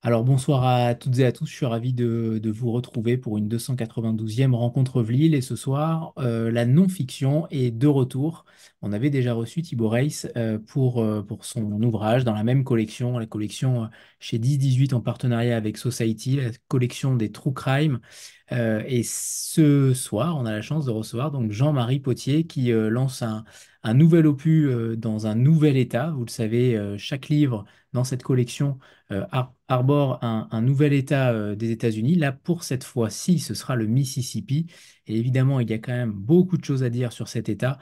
Alors bonsoir à toutes et à tous, je suis ravi de vous retrouver pour une 292e rencontre Vlil et ce soir, la non-fiction est de retour. On avait déjà reçu Thibaut Reis pour son ouvrage dans la même collection, la collection chez 10-18 en partenariat avec Society, la collection des True Crime. Et ce soir, on a la chance de recevoir donc Jean-Marie Potier qui lance un nouvel opus dans un nouvel état. Vous le savez, chaque livre dans cette collection arbore un nouvel État des États-Unis. Là, pour cette fois-ci, ce sera le Mississippi. Et évidemment, il y a quand même beaucoup de choses à dire sur cet État.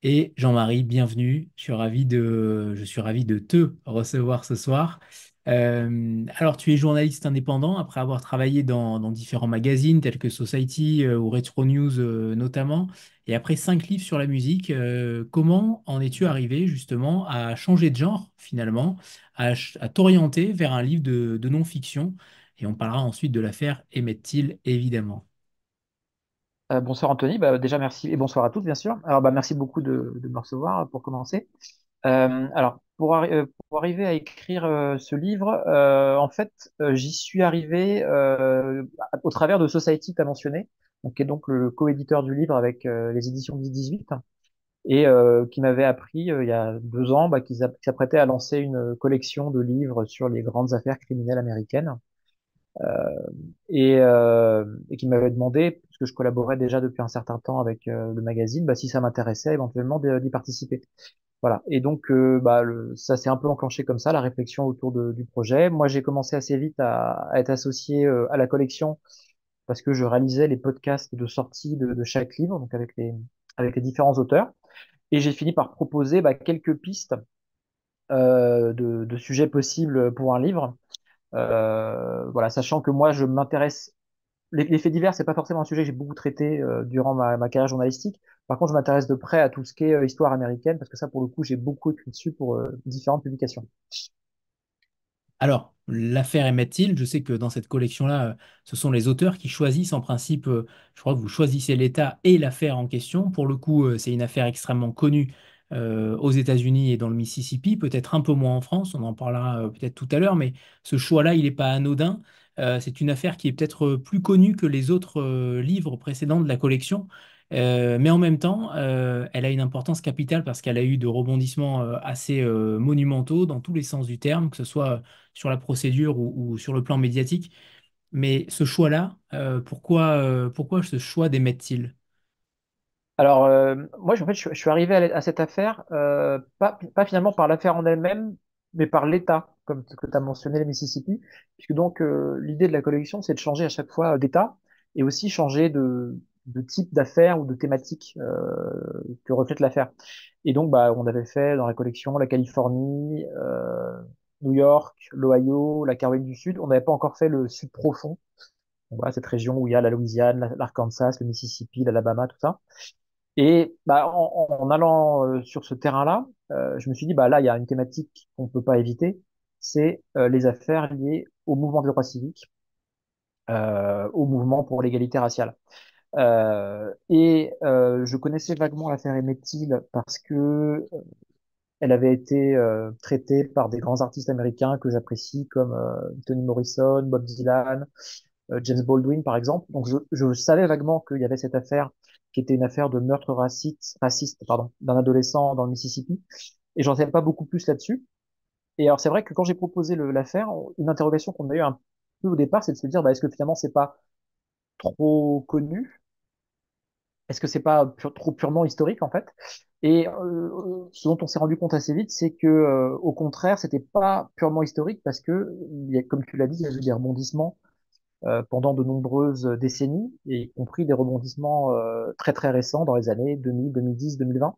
Et Jean-Marie, bienvenue. Je suis ravi de te recevoir ce soir. Alors, tu es journaliste indépendant après avoir travaillé dans différents magazines tels que Society ou Retro News notamment. Et après 5 livres sur la musique, comment en es-tu arrivé justement à changer de genre finalement, à t'orienter vers un livre de non-fiction? Et on parlera ensuite de l'affaire Emmett Till, évidemment. Bonsoir Anthony, déjà merci et bonsoir à toutes bien sûr. Alors merci beaucoup de me recevoir pour commencer. Alors pour arriver à écrire ce livre, en fait j'y suis arrivé au travers de Society que tu as mentionné, donc, qui est donc le co-éditeur du livre avec les éditions 10-18 et qui m'avait appris il y a 2 ans qu'ils s'apprêtaient à lancer une collection de livres sur les grandes affaires criminelles américaines et qui m'avait demandé, puisque je collaborais déjà depuis un certain temps avec le magazine, si ça m'intéressait éventuellement d'y participer. Voilà. Et donc, ça s'est un peu enclenché comme ça, la réflexion autour du projet. Moi, j'ai commencé assez vite à être associé à la collection parce que je réalisais les podcasts de sortie de chaque livre, donc avec les différents auteurs. Et j'ai fini par proposer quelques pistes de sujets possibles pour un livre. Voilà, sachant que moi, je m'intéresse les faits divers, c'est pas forcément un sujet que j'ai beaucoup traité durant ma carrière journalistique. Par contre, je m'intéresse de près à tout ce qui est histoire américaine, parce que ça, pour le coup, j'ai beaucoup écrit dessus pour différentes publications. Alors, l'affaire Emmett Till, je sais que dans cette collection-là, ce sont les auteurs qui choisissent en principe, je crois que vous choisissez l'État et l'affaire en question. Pour le coup, c'est une affaire extrêmement connue aux États-Unis et dans le Mississippi, peut-être un peu moins en France, on en parlera peut-être tout à l'heure, mais ce choix-là, il n'est pas anodin. C'est une affaire qui est peut-être plus connue que les autres livres précédents de la collection. Mais en même temps, elle a une importance capitale parce qu'elle a eu de rebondissements assez monumentaux dans tous les sens du terme, que ce soit sur la procédure ou sur le plan médiatique. Mais ce choix-là, pourquoi ce choix d'émettre-t-il? Alors, moi, en fait, je suis arrivé à cette affaire, pas finalement par l'affaire en elle-même, mais par l'État, comme ce que tu as mentionné, le Mississippi, puisque donc l'idée de la collection, c'est de changer à chaque fois d'État et aussi changer de type d'affaires ou de thématique que reflète l'affaire. Et donc, on avait fait dans la collection la Californie, New York, l'Ohio, la Caroline du Sud. On n'avait pas encore fait le Sud profond. Donc, voilà, cette région où il y a la Louisiane, l'Arkansas, le Mississippi, l'Alabama, tout ça. Et en allant sur ce terrain-là, je me suis dit, là, il y a une thématique qu'on ne peut pas éviter, c'est les affaires liées au mouvement des droits civiques, au mouvement pour l'égalité raciale. Je connaissais vaguement l'affaire Emmett Till parce que elle avait été traitée par des grands artistes américains que j'apprécie, comme Toni Morrison, Bob Dylan, James Baldwin, par exemple. Donc, je savais vaguement qu'il y avait cette affaire qui était une affaire de meurtre raciste, pardon, d'un adolescent dans le Mississippi. Et j'en savais pas beaucoup plus là-dessus. Et alors, c'est vrai que quand j'ai proposé l'affaire, une interrogation qu'on a eu un peu au départ, c'est de se dire, est-ce que finalement, c'est pas trop connu? Est-ce que c'est pas trop purement historique, en fait? Et ce dont on s'est rendu compte assez vite, c'est que, au contraire, c'était pas purement historique parce que, comme tu l'as dit, il y a eu des rebondissements pendant de nombreuses décennies, et y compris des rebondissements très très récents dans les années 2000, 2010, 2020.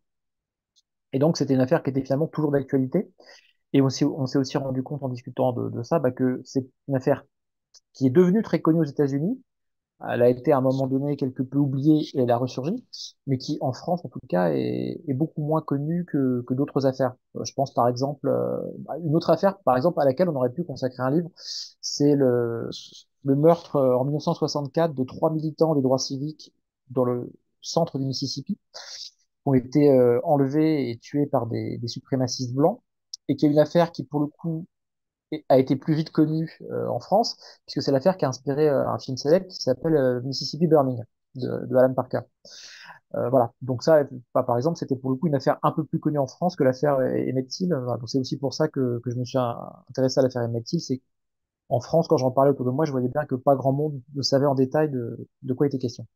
Et donc c'était une affaire qui était finalement toujours d'actualité. Et on s'est aussi rendu compte en discutant de ça que c'est une affaire qui est devenue très connue aux États-Unis. Elle a été à un moment donné quelque peu oubliée et elle a ressurgi, mais qui en France en tout cas est beaucoup moins connue que d'autres affaires. Je pense par exemple une autre affaire par exemple à laquelle on aurait pu consacrer un livre, c'est le meurtre en 1964 de 3 militants des droits civiques dans le centre du Mississippi, qui ont été enlevés et tués par des suprémacistes blancs, et qui est une affaire qui pour le coup a été plus vite connue en France, puisque c'est l'affaire qui a inspiré un film célèbre qui s'appelle Mississippi Burning de Alan Parker. Voilà. Donc ça, par exemple, c'était pour le coup une affaire un peu plus connue en France que l'affaire Emmett Till. Voilà. Donc c'est aussi pour ça que je me suis intéressé à l'affaire Emmett Till. C'est en France, quand j'en parlais autour de moi, je voyais bien que pas grand monde ne savait en détail de quoi était question.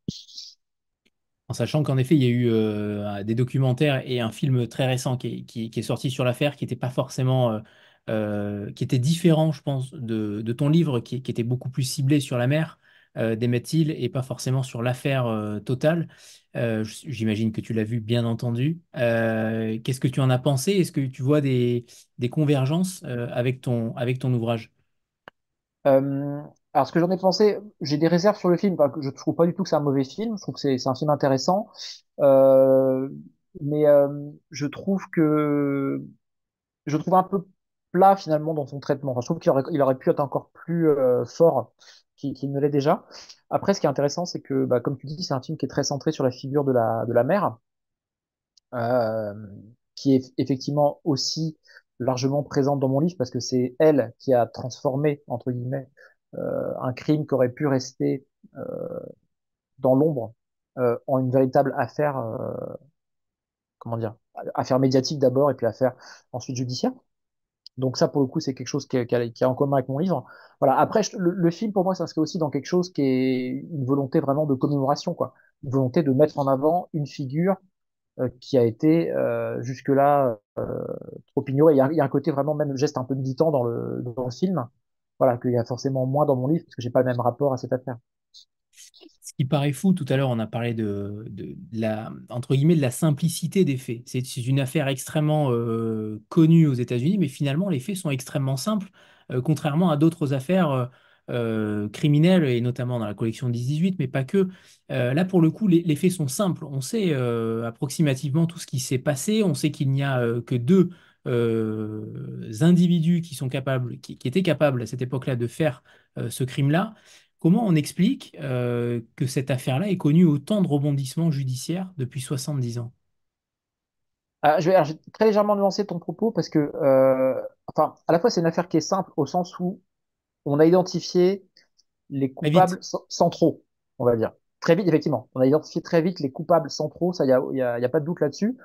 En sachant qu'en effet, il y a eu des documentaires et un film très récent qui est sorti sur l'affaire, qui n'était pas forcément, qui était différent, je pense, de ton livre, qui était beaucoup plus ciblé sur la mer d'Emmett Till et pas forcément sur l'affaire totale. J'imagine que tu l'as vu, bien entendu. Qu'est-ce que tu en as pensé? Est-ce que tu vois des convergences avec ton ouvrage? Euh, alors, ce que j'en ai pensé, j'ai des réserves sur le film. Parce que je trouve pas du tout que c'est un mauvais film. Je trouve que c'est un film intéressant. Euh, mais je trouve un peu plat finalement dans son traitement. Enfin, je trouve il aurait pu être encore plus fort qu'il ne l'est déjà. Après, ce qui est intéressant, c'est que, bah, comme tu dis, c'est un film qui est très centré sur la figure de la mère, euh, qui est effectivement aussi largement présente dans mon livre parce que c'est elle qui a transformé, entre guillemets, un crime qui aurait pu rester dans l'ombre en une véritable affaire, comment dire, affaire médiatique d'abord et puis affaire ensuite judiciaire. Donc ça, pour le coup, c'est quelque chose qui est en commun avec mon livre. Voilà. Après, le film, pour moi, s'inscrit aussi dans quelque chose qui est une volonté vraiment de commémoration, quoi. Une volonté de mettre en avant une figure qui a été jusque-là trop ignorée. Il y a un côté vraiment même geste un peu militant dans le film. Voilà, qu'il y a forcément moins dans mon livre parce que j'ai pas le même rapport à cette affaire. Ce qui paraît fou, tout à l'heure, on a parlé de la, entre guillemets, de la simplicité des faits. C'est une affaire extrêmement connue aux États-Unis, mais finalement, les faits sont extrêmement simples, contrairement à d'autres affaires criminelles, et notamment dans la collection 10-18, mais pas que. Là, pour le coup, les faits sont simples. On sait approximativement tout ce qui s'est passé. On sait qu'il n'y a que deux individus qui sont capables, qui étaient capables à cette époque-là de faire ce crime-là. Comment on explique que cette affaire-là ait connu autant de rebondissements judiciaires depuis 70 ans? Je vais très légèrement nuancer ton propos parce que, enfin, à la fois c'est une affaire qui est simple au sens où on a identifié les Très vite. coupables centraux, on va dire. Très vite, effectivement. On a identifié très vite les coupables centraux, ça, y a pas de doute là-dessus.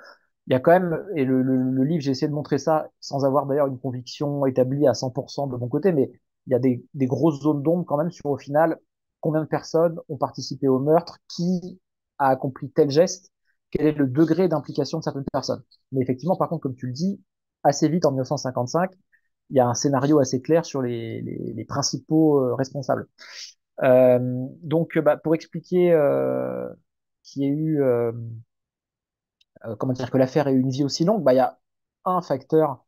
Il y a quand même, et le livre, j'ai essayé de montrer ça sans avoir d'ailleurs une conviction établie à 100% de mon côté, mais il y a des grosses zones d'ombre quand même sur au final combien de personnes ont participé au meurtre, qui a accompli tel geste, quel est le degré d'implication de certaines personnes. Mais effectivement, par contre, comme tu le dis, assez vite en 1955, il y a un scénario assez clair sur les principaux responsables. Bah, pour expliquer qu'il y ait eu comment dire, que l'affaire ait eu une vie aussi longue, bah, il y a un facteur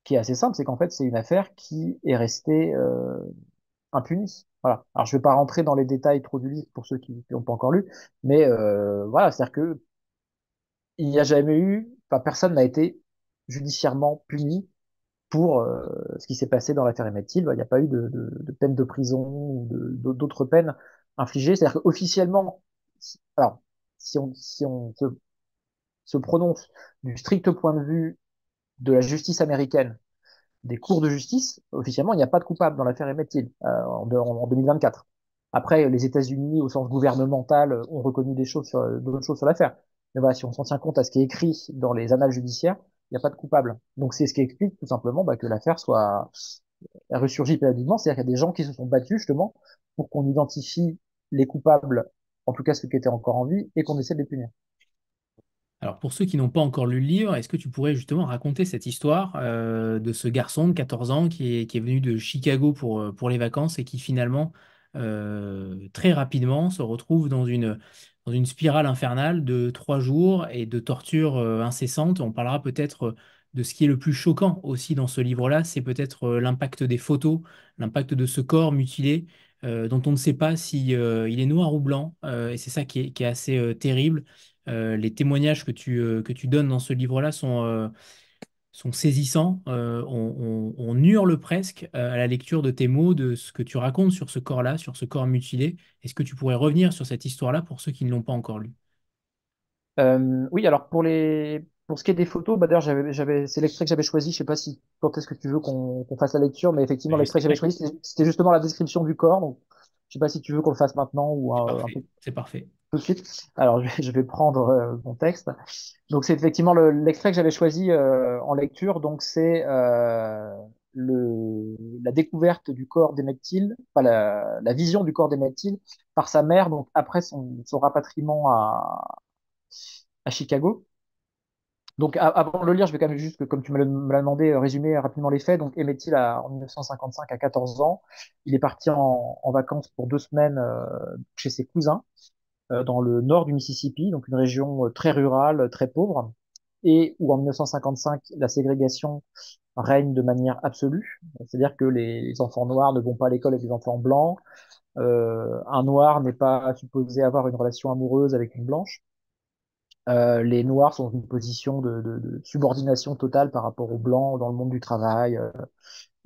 qui est assez simple, c'est qu'en fait, c'est une affaire qui est restée impunie. Voilà. Alors, je vais pas rentrer dans les détails trop du livre pour ceux qui n'ont pas encore lu, mais voilà, c'est-à-dire que il n'y a jamais eu, enfin, personne n'a été judiciairement puni pour ce qui s'est passé dans l'affaire Emmett Till. Il n'y a pas eu de peine de prison ou d'autres peines infligées. C'est-à-dire qu'officiellement, alors, si on se prononce du strict point de vue de la justice américaine, des cours de justice, officiellement, il n'y a pas de coupable dans l'affaire Emmett Till en 2024. Après, les États-Unis, au sens gouvernemental, ont reconnu d'autres choses sur l'affaire. Mais voilà, si on s'en tient compte à ce qui est écrit dans les annales judiciaires, il n'y a pas de coupable. Donc c'est ce qui explique tout simplement bah, que l'affaire soit ressurgie périodiquement. C'est-à-dire qu'il y a des gens qui se sont battus justement pour qu'on identifie les coupables, en tout cas ceux qui étaient encore en vie, et qu'on essaie de les punir. Alors, pour ceux qui n'ont pas encore lu le livre, est-ce que tu pourrais justement raconter cette histoire de ce garçon de 14 ans qui est venu de Chicago pour les vacances et qui finalement, très rapidement, se retrouve dans une spirale infernale de 3 jours et de tortures incessantes. On parlera peut-être de ce qui est le plus choquant aussi dans ce livre-là, c'est peut-être l'impact des photos, l'impact de ce corps mutilé. Dont on ne sait pas si il est noir ou blanc, et c'est ça qui est assez terrible. Les témoignages que tu donnes dans ce livre-là sont saisissants. On hurle presque à la lecture de tes mots, de ce que tu racontes sur ce corps-là, sur ce corps mutilé. Est-ce que tu pourrais revenir sur cette histoire-là pour ceux qui ne l'ont pas encore lu? Oui, alors Pour ce qui est des photos, bah d'ailleurs, c'est l'extrait que j'avais choisi. Je sais pas si quand est-ce que tu veux qu'on fasse la lecture, mais effectivement, Juste l'extrait que j'avais après. choisi, c'était justement la description du corps. Donc, je sais pas si tu veux qu'on le fasse maintenant ou C'est un peu parfait. C'est parfait. tout de suite. Alors, je vais prendre mon texte. Donc, c'est effectivement l'extrait que j'avais choisi en lecture. Donc, c'est la découverte du corps d'Emmett Till, enfin, la vision du corps d'Emmett Till par sa mère. Donc, après son rapatriement à Chicago. Donc, avant de le lire, je vais quand même juste, comme tu me l'as demandé, résumer rapidement les faits. Donc, Emmett Till, en 1955, à 14 ans, il est parti en vacances pour 2 semaines chez ses cousins dans le nord du Mississippi, donc une région très rurale, très pauvre, et où en 1955, la ségrégation règne de manière absolue. C'est-à-dire que les enfants noirs ne vont pas à l'école avec des enfants blancs. Un noir n'est pas supposé avoir une relation amoureuse avec une blanche. Les noirs sont dans une position de subordination totale par rapport aux blancs dans le monde du travail,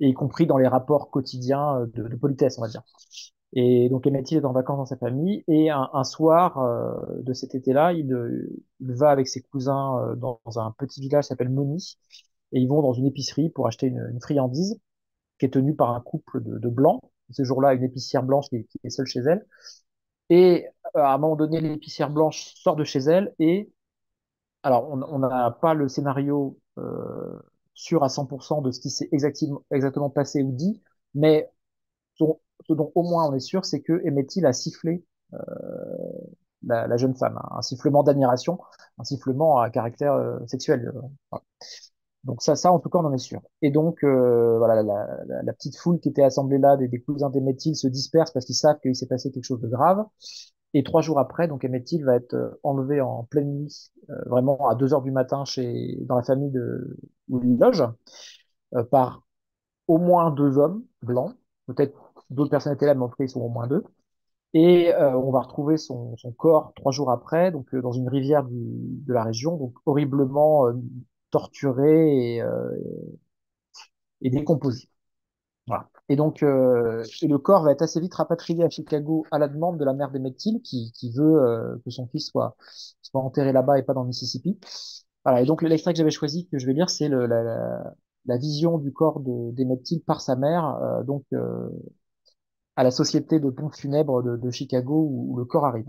et y compris dans les rapports quotidiens de politesse, on va dire. Et donc Emmett Till est en vacances dans sa famille et un soir de cet été-là, il va avec ses cousins dans un petit village qui s'appelle Moni et ils vont dans une épicerie pour acheter une friandise qui est tenue par un couple de blancs. Ce jour-là, une épicière blanche qui est seule chez elle. Et à un moment donné, l'épicière blanche sort de chez elle et alors on n'a pas le scénario sûr à 100% de ce qui s'est exactement passé ou dit, mais ce dont au moins on est sûr, c'est que Emmett Till a sifflé la jeune femme, hein. Un sifflement d'admiration, un sifflement à caractère sexuel. Voilà. Donc ça, en tout cas, on en est sûr. Et donc, voilà, la petite foule qui était assemblée là, des cousins d'Emmett Till, se disperse parce qu'ils savent qu'il s'est passé quelque chose de grave. Et 3 jours après, donc Emmett Till va être enlevé en pleine nuit, vraiment à 2 heures du matin dans la famille où il loge, par au moins 2 hommes blancs. Peut-être d'autres personnes étaient là, mais en tout cas, ils sont au moins deux. Et on va retrouver son corps 3 jours après, donc dans une rivière de la région, donc horriblement torturé et décomposé. Voilà. Et donc, et le corps va être assez vite rapatrié à Chicago à la demande de la mère d'Emmett Till, qui veut que son fils soit enterré là-bas et pas dans le Mississippi. Voilà. Et donc, l'extrait que j'avais choisi, que je vais lire, c'est la vision du corps d'Emmett Till par sa mère, donc à la société de pompes funèbres de Chicago où le corps arrive.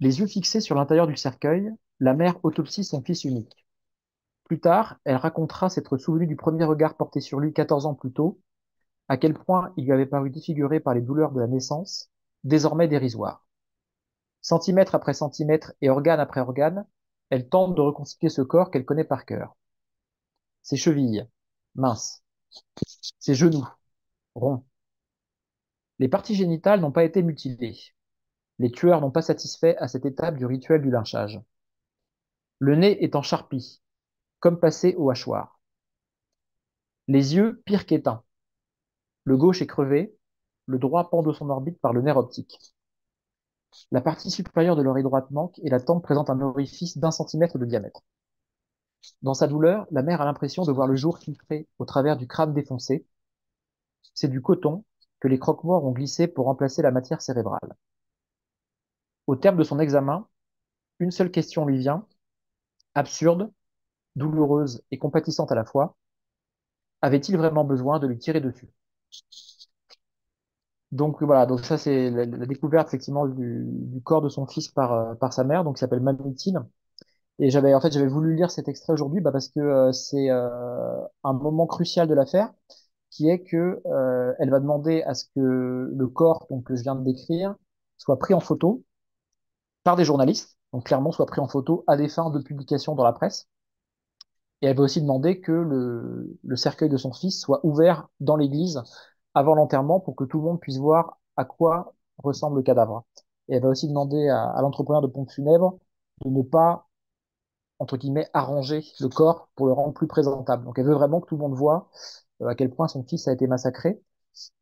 Les yeux fixés sur l'intérieur du cercueil, la mère autopsie son fils unique. Plus tard, elle racontera s'être souvenue du premier regard porté sur lui 14 ans plus tôt, à quel point il lui avait paru défiguré par les douleurs de la naissance, désormais dérisoires. Centimètre après centimètre et organe après organe, elle tente de reconstituer ce corps qu'elle connaît par cœur. Ses chevilles, minces, ses genoux, ronds. Les parties génitales n'ont pas été mutilées. Les tueurs n'ont pas satisfait à cette étape du rituel du lynchage. Le nez est en charpie, comme passé au hachoir. Les yeux pire qu'éteints. Le gauche est crevé, le droit pend de son orbite par le nerf optique. La partie supérieure de l'oreille droite manque et la tempe présente un orifice d'1 centimètre de diamètre. Dans sa douleur, la mère a l'impression de voir le jour filtrer au travers du crâne défoncé. C'est du coton que les croque-morts ont glissé pour remplacer la matière cérébrale. Au terme de son examen, une seule question lui vient, absurde, douloureuse et compatissante à la fois. Avait-il vraiment besoin de lui tirer dessus? Donc voilà, donc ça c'est la découverte effectivement du corps de son fils par sa mère, donc qui s'appelle Mamie. Et j'avais voulu lire cet extrait aujourd'hui parce que c'est un moment crucial de l'affaire, qui est que elle va demander à ce que le corps donc, que je viens de décrire soit pris en photo par des journalistes, donc clairement soit pris en photo à des fins de publication dans la presse. Et elle va aussi demander que le cercueil de son fils soit ouvert dans l'église avant l'enterrement pour que tout le monde puisse voir à quoi ressemble le cadavre. Et elle va aussi demander à l'entrepreneur de pompes funèbres de ne pas entre guillemets, arranger le corps pour le rendre plus présentable. Donc elle veut vraiment que tout le monde voit à quel point son fils a été massacré.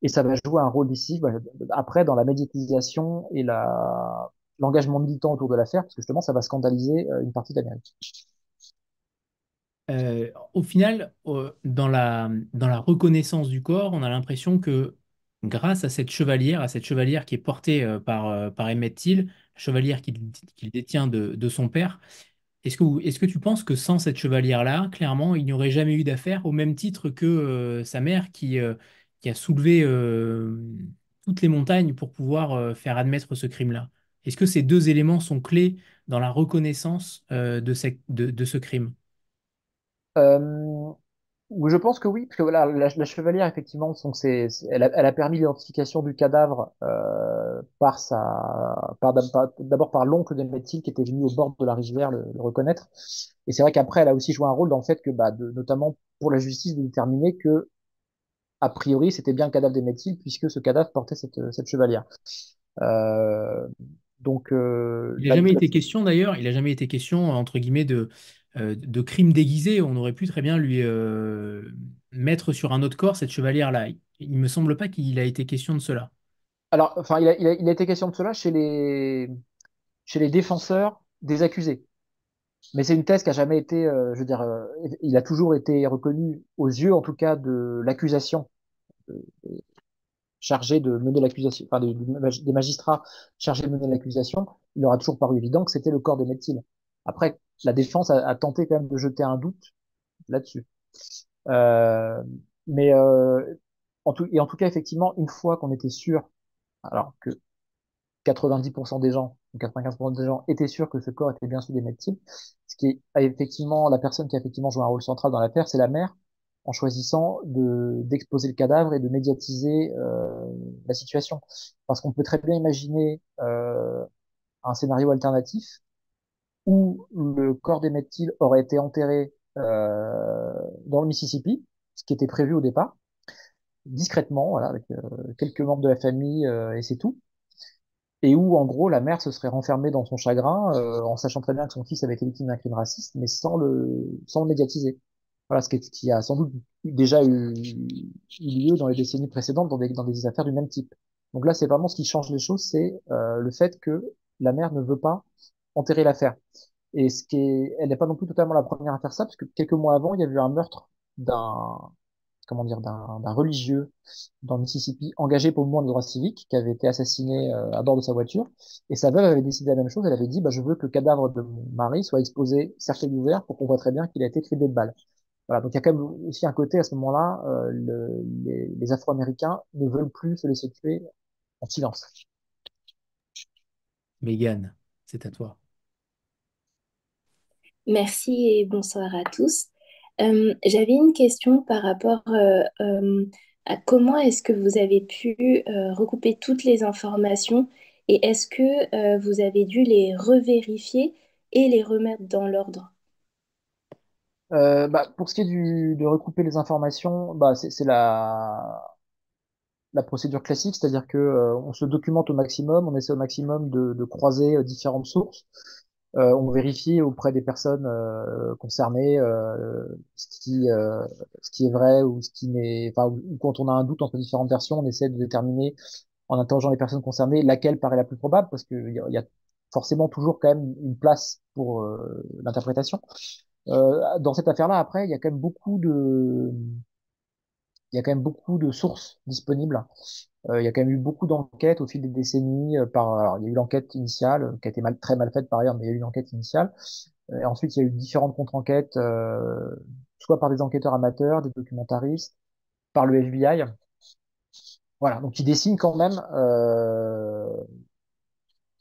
Et ça va jouer un rôle décisif après dans la médiatisation et l'engagement militant autour de l'affaire, parce que justement, ça va scandaliser une partie de l'Amérique. Au final, dans la reconnaissance du corps, on a l'impression que grâce à cette chevalière qui est portée par Emmett Till, chevalière qu'il détient de son père. Est-ce que tu penses que sans cette chevalière-là, clairement, il n'y aurait jamais eu d'affaire au même titre que sa mère qui a soulevé toutes les montagnes pour pouvoir faire admettre ce crime-là? Est-ce que ces deux éléments sont clés dans la reconnaissance de ce crime? Euh, Oui, je pense que oui, parce que voilà, la chevalière, effectivement, donc elle a permis l'identification du cadavre d'abord par l'oncle d'Emmett Till qui était venu au bord de la rivière le reconnaître. Et c'est vrai qu'après, elle a aussi joué un rôle dans le fait que, notamment pour la justice, de déterminer que, a priori, c'était bien le cadavre d'Emmett Till puisque ce cadavre portait cette chevalière. Euh, donc, Il n'a jamais été question d'ailleurs, il n'a jamais été question, entre guillemets, de crime déguisé. On aurait pu très bien lui mettre sur un autre corps cette chevalière-là. Il ne me semble pas qu'il a été question de cela. alors, enfin, il a été question de cela chez les défenseurs des accusés. Mais c'est une thèse qui a jamais été, je veux dire, il a toujours été reconnu aux yeux, en tout cas, de l'accusation euh, chargée de mener l'accusation, enfin des magistrats chargés de mener l'accusation. Il leur a toujours paru évident que c'était le corps de Till. Après, la défense a tenté quand même de jeter un doute là-dessus. Euh, mais en tout cas, effectivement, une fois qu'on était sûr, alors que 90% des gens, ou 95% des gens étaient sûrs que ce corps était bien celui d'Emmett Till. Ce qui est effectivement la personne qui a effectivement joué un rôle central dans l'affaire, c'est la mère, en choisissant d'exposer le cadavre et de médiatiser la situation. Parce qu'on peut très bien imaginer un scénario alternatif où le corps d'Emmett Till aurait été enterré dans le Mississippi, ce qui était prévu au départ, discrètement, voilà, avec quelques membres de la famille et c'est tout et où en gros la mère se serait renfermée dans son chagrin en sachant très bien que son fils avait été victime d'un crime raciste, mais sans le médiatiser. Voilà, ce qui a sans doute déjà eu lieu dans les décennies précédentes dans des affaires du même type. Donc là, c'est vraiment ce qui change les choses, c'est le fait que la mère ne veut pas enterrer l'affaire. Et elle n'est pas non plus totalement la première à faire ça, parce que quelques mois avant, il y a eu un meurtre d'un, comment dire, d'un religieux dans le Mississippi, engagé pour le mouvement des droits civiques, qui avait été assassiné à bord de sa voiture. Et sa veuve avait décidé la même chose. Elle avait dit, bah, je veux que le cadavre de mon mari soit exposé, cercueil ouvert, pour qu'on voit très bien qu'il a été criblé de balles. Voilà, donc il y a quand même aussi un côté à ce moment-là, les Afro-Américains ne veulent plus se laisser tuer en silence. Mégane, c'est à toi. Merci et bonsoir à tous. J'avais une question par rapport à comment est-ce que vous avez pu recouper toutes les informations et est-ce que vous avez dû les revérifier et les remettre dans l'ordre? Pour ce qui est de recouper les informations, c'est la procédure classique, c'est-à-dire que on se documente au maximum, on essaie au maximum de croiser différentes sources. On vérifie auprès des personnes concernées ce qui est vrai ou ce qui n'est, enfin, ou quand on a un doute entre différentes versions, on essaie de déterminer en interrogeant les personnes concernées laquelle paraît la plus probable, parce qu'il y a forcément toujours quand même une place pour l'interprétation. Dans cette affaire-là, après, il y a quand même beaucoup de sources disponibles. Il y a quand même eu beaucoup d'enquêtes au fil des décennies. Alors, il y a eu l'enquête initiale, qui a été très mal faite par ailleurs, mais il y a eu une enquête initiale. Et ensuite, il y a eu différentes contre-enquêtes, soit par des enquêteurs amateurs, des documentaristes, par le FBI. Voilà, donc qui dessinent quand même,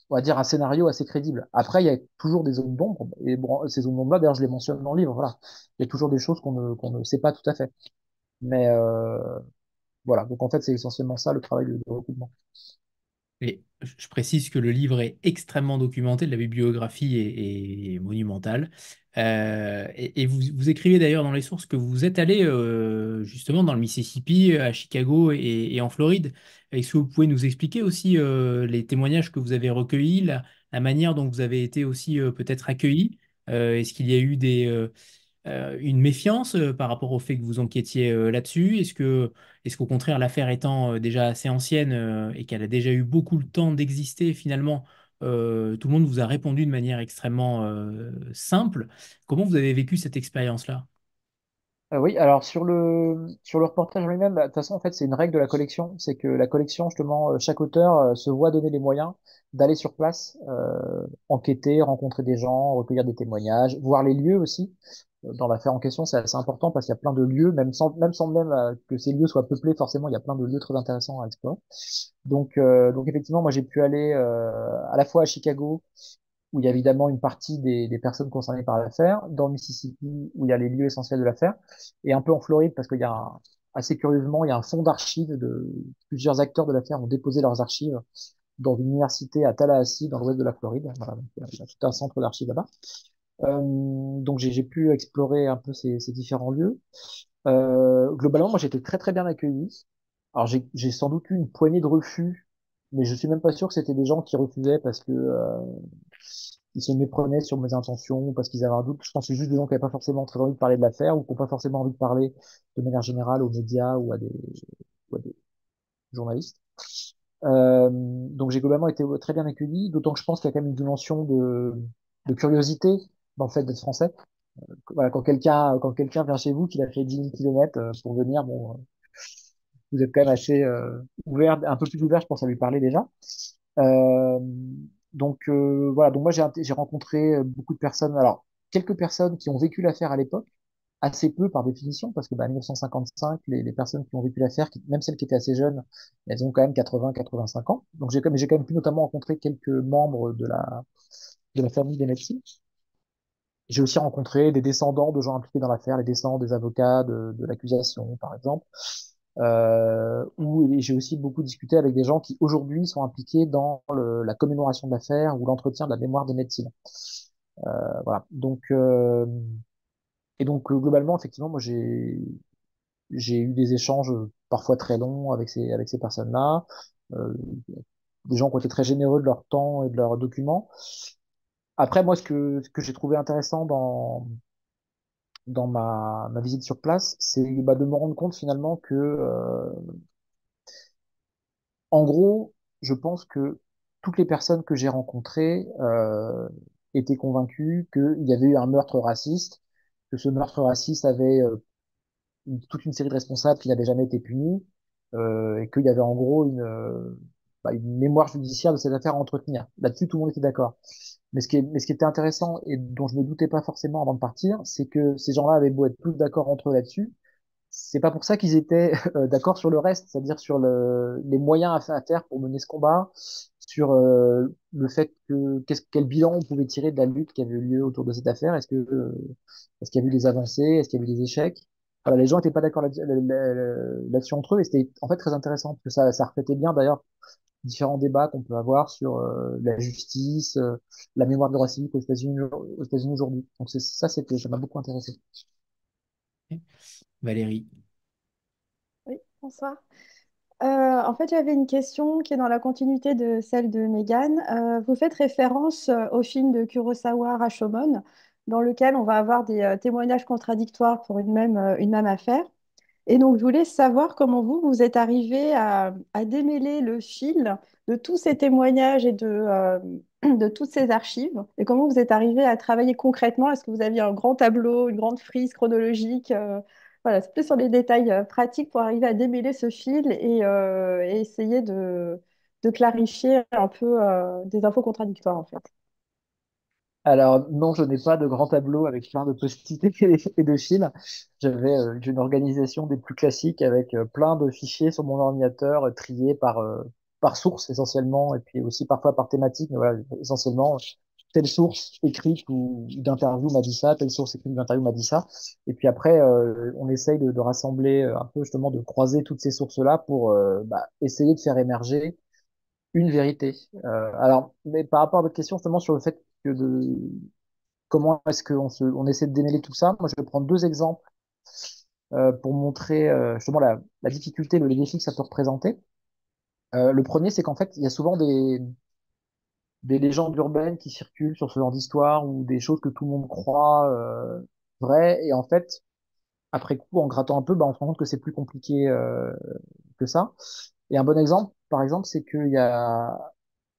on va dire, un scénario assez crédible. Après, il y a toujours des zones d'ombre, et bon, ces zones d'ombre-là, d'ailleurs, je les mentionne dans le livre. Voilà, il y a toujours des choses qu'on ne sait pas tout à fait. Mais voilà, donc en fait, c'est essentiellement ça le travail de recoupement. Et je précise que le livre est extrêmement documenté, la bibliographie est monumentale. Et vous écrivez d'ailleurs dans les sources que vous êtes allé justement dans le Mississippi, à Chicago et en Floride. Est-ce que vous pouvez nous expliquer aussi les témoignages que vous avez recueillis, la manière dont vous avez été aussi peut-être accueillis? Est-ce qu'il y a eu une méfiance par rapport au fait que vous enquêtiez là-dessus? Est-ce qu'au contraire, l'affaire étant déjà assez ancienne et qu'elle a déjà eu beaucoup le temps d'exister, finalement, tout le monde vous a répondu de manière extrêmement simple? Comment vous avez vécu cette expérience-là? Oui, alors sur le reportage en lui-même, bah, de toute façon, en fait, c'est une règle de la collection, c'est que la collection, justement, chaque auteur se voit donner les moyens d'aller sur place, enquêter, rencontrer des gens, recueillir des témoignages, voir les lieux aussi. Dans l'affaire en question, c'est assez important parce qu'il y a plein de lieux, même sans que ces lieux soient peuplés, forcément, il y a plein de lieux très intéressants à explorer. Donc effectivement, moi, j'ai pu aller à la fois à Chicago où il y a évidemment une partie des personnes concernées par l'affaire, dans le Mississippi, où il y a les lieux essentiels de l'affaire, et un peu en Floride, parce qu'il y a, assez curieusement, il y a un fonds d'archives de plusieurs acteurs de l'affaire ont déposé leurs archives dans une université à Tallahassee, dans l'ouest de la Floride. Voilà, donc il y a tout un centre d'archives là-bas. Donc j'ai pu explorer un peu ces différents lieux. Globalement, moi j'étais très très bien accueilli. Alors j'ai sans doute eu une poignée de refus, mais je suis même pas sûr que c'était des gens qui refusaient parce que ils se méprenaient sur mes intentions, parce qu'ils avaient un doute. Je pense que c'est juste des gens qui n'avaient pas forcément très envie de parler de l'affaire ou qui n'ont pas forcément envie de parler de manière générale aux médias ou à des journalistes. Donc j'ai globalement été très bien accueilli, d'autant que je pense qu'il y a quand même une dimension de curiosité dans le fait d'être français. Voilà, quand quelqu'un vient chez vous, qu'il a fait 10 000 kilomètres pour venir, bon, vous êtes quand même assez ouvert, un peu plus ouvert, je pense, à lui parler déjà. Euh, voilà, donc moi j'ai rencontré beaucoup de personnes, alors quelques personnes qui ont vécu l'affaire à l'époque, assez peu par définition, parce que bah, 1955, les personnes qui ont vécu l'affaire, même celles qui étaient assez jeunes, elles ont quand même 80-85 ans. Donc j'ai quand même pu notamment rencontrer quelques membres de la famille des médecins. J'ai aussi rencontré des descendants de gens impliqués dans l'affaire, les descendants des avocats de l'accusation, par exemple. Et j'ai aussi beaucoup discuté avec des gens qui aujourd'hui sont impliqués dans la commémoration de l'affaire ou l'entretien de la mémoire des médecines. Voilà. Globalement, effectivement, moi j'ai eu des échanges parfois très longs avec ces personnes-là, euh, des gens qui ont été très généreux de leur temps et de leurs documents. Après, moi, ce que j'ai trouvé intéressant dans ma visite sur place, c'est bah, de me rendre compte finalement que, en gros, je pense que toutes les personnes que j'ai rencontrées étaient convaincues qu'il y avait eu un meurtre raciste, que ce meurtre raciste avait toute une série de responsables qui n'avaient jamais été punis, et qu'il y avait en gros bah, une mémoire judiciaire de cette affaire à entretenir. Là-dessus, tout le monde était d'accord. Mais ce qui était intéressant et dont je ne doutais pas forcément avant de partir, c'est que ces gens-là avaient beau être tous d'accord entre eux là-dessus, c'est pas pour ça qu'ils étaient d'accord sur le reste, c'est-à-dire sur les moyens à faire pour mener ce combat, sur le fait quel bilan on pouvait tirer de la lutte qui avait eu lieu autour de cette affaire. Est-ce qu'il y a eu des avancées, est-ce qu'il y a eu des échecs? Voilà, les gens n'étaient pas d'accord là-dessus entre eux et c'était en fait très intéressant parce que ça reflétait bien d'ailleurs différents débats qu'on peut avoir sur la justice, la mémoire de droit civique aux États-Unis aujourd'hui. Donc ça m'a beaucoup intéressé. Valérie. Oui, bonsoir. En fait, j'avais une question qui est dans la continuité de celle de Megan. Vous faites référence au film de Kurosawa Rashomon, dans lequel on va avoir des témoignages contradictoires pour une même affaire. Et donc, je voulais savoir comment vous êtes arrivé à démêler le fil de tous ces témoignages et de toutes ces archives, et comment vous êtes arrivé à travailler concrètement. Est-ce que vous aviez un grand tableau, une grande frise chronologique? Voilà, c'est plus sur les détails pratiques pour arriver à démêler ce fil et essayer de clarifier un peu des infos contradictoires, en fait. Alors non, je n'ai pas de grand tableau avec plein de post-it et de fils. J'ai une organisation des plus classiques avec plein de fichiers sur mon ordinateur triés par source essentiellement et puis aussi parfois par thématique. Mais voilà, essentiellement, telle source écrite ou d'interview m'a dit ça, telle source écrite ou d'interview m'a dit ça. Et puis après, on essaye de rassembler un peu justement de croiser toutes ces sources-là pour bah, essayer de faire émerger une vérité. Mais par rapport à votre question justement sur le fait que comment est-ce on essaie de démêler tout ça? Moi, je vais prendre deux exemples pour montrer justement la difficulté, les défis que ça peut représenter. Le premier, c'est qu'en fait, il y a souvent des légendes urbaines qui circulent sur ce genre d'histoire ou des choses que tout le monde croit vraies. Et en fait, après coup, en grattant un peu, bah, on se rend compte que c'est plus compliqué que ça. Et un bon exemple, par exemple, c'est qu'il y a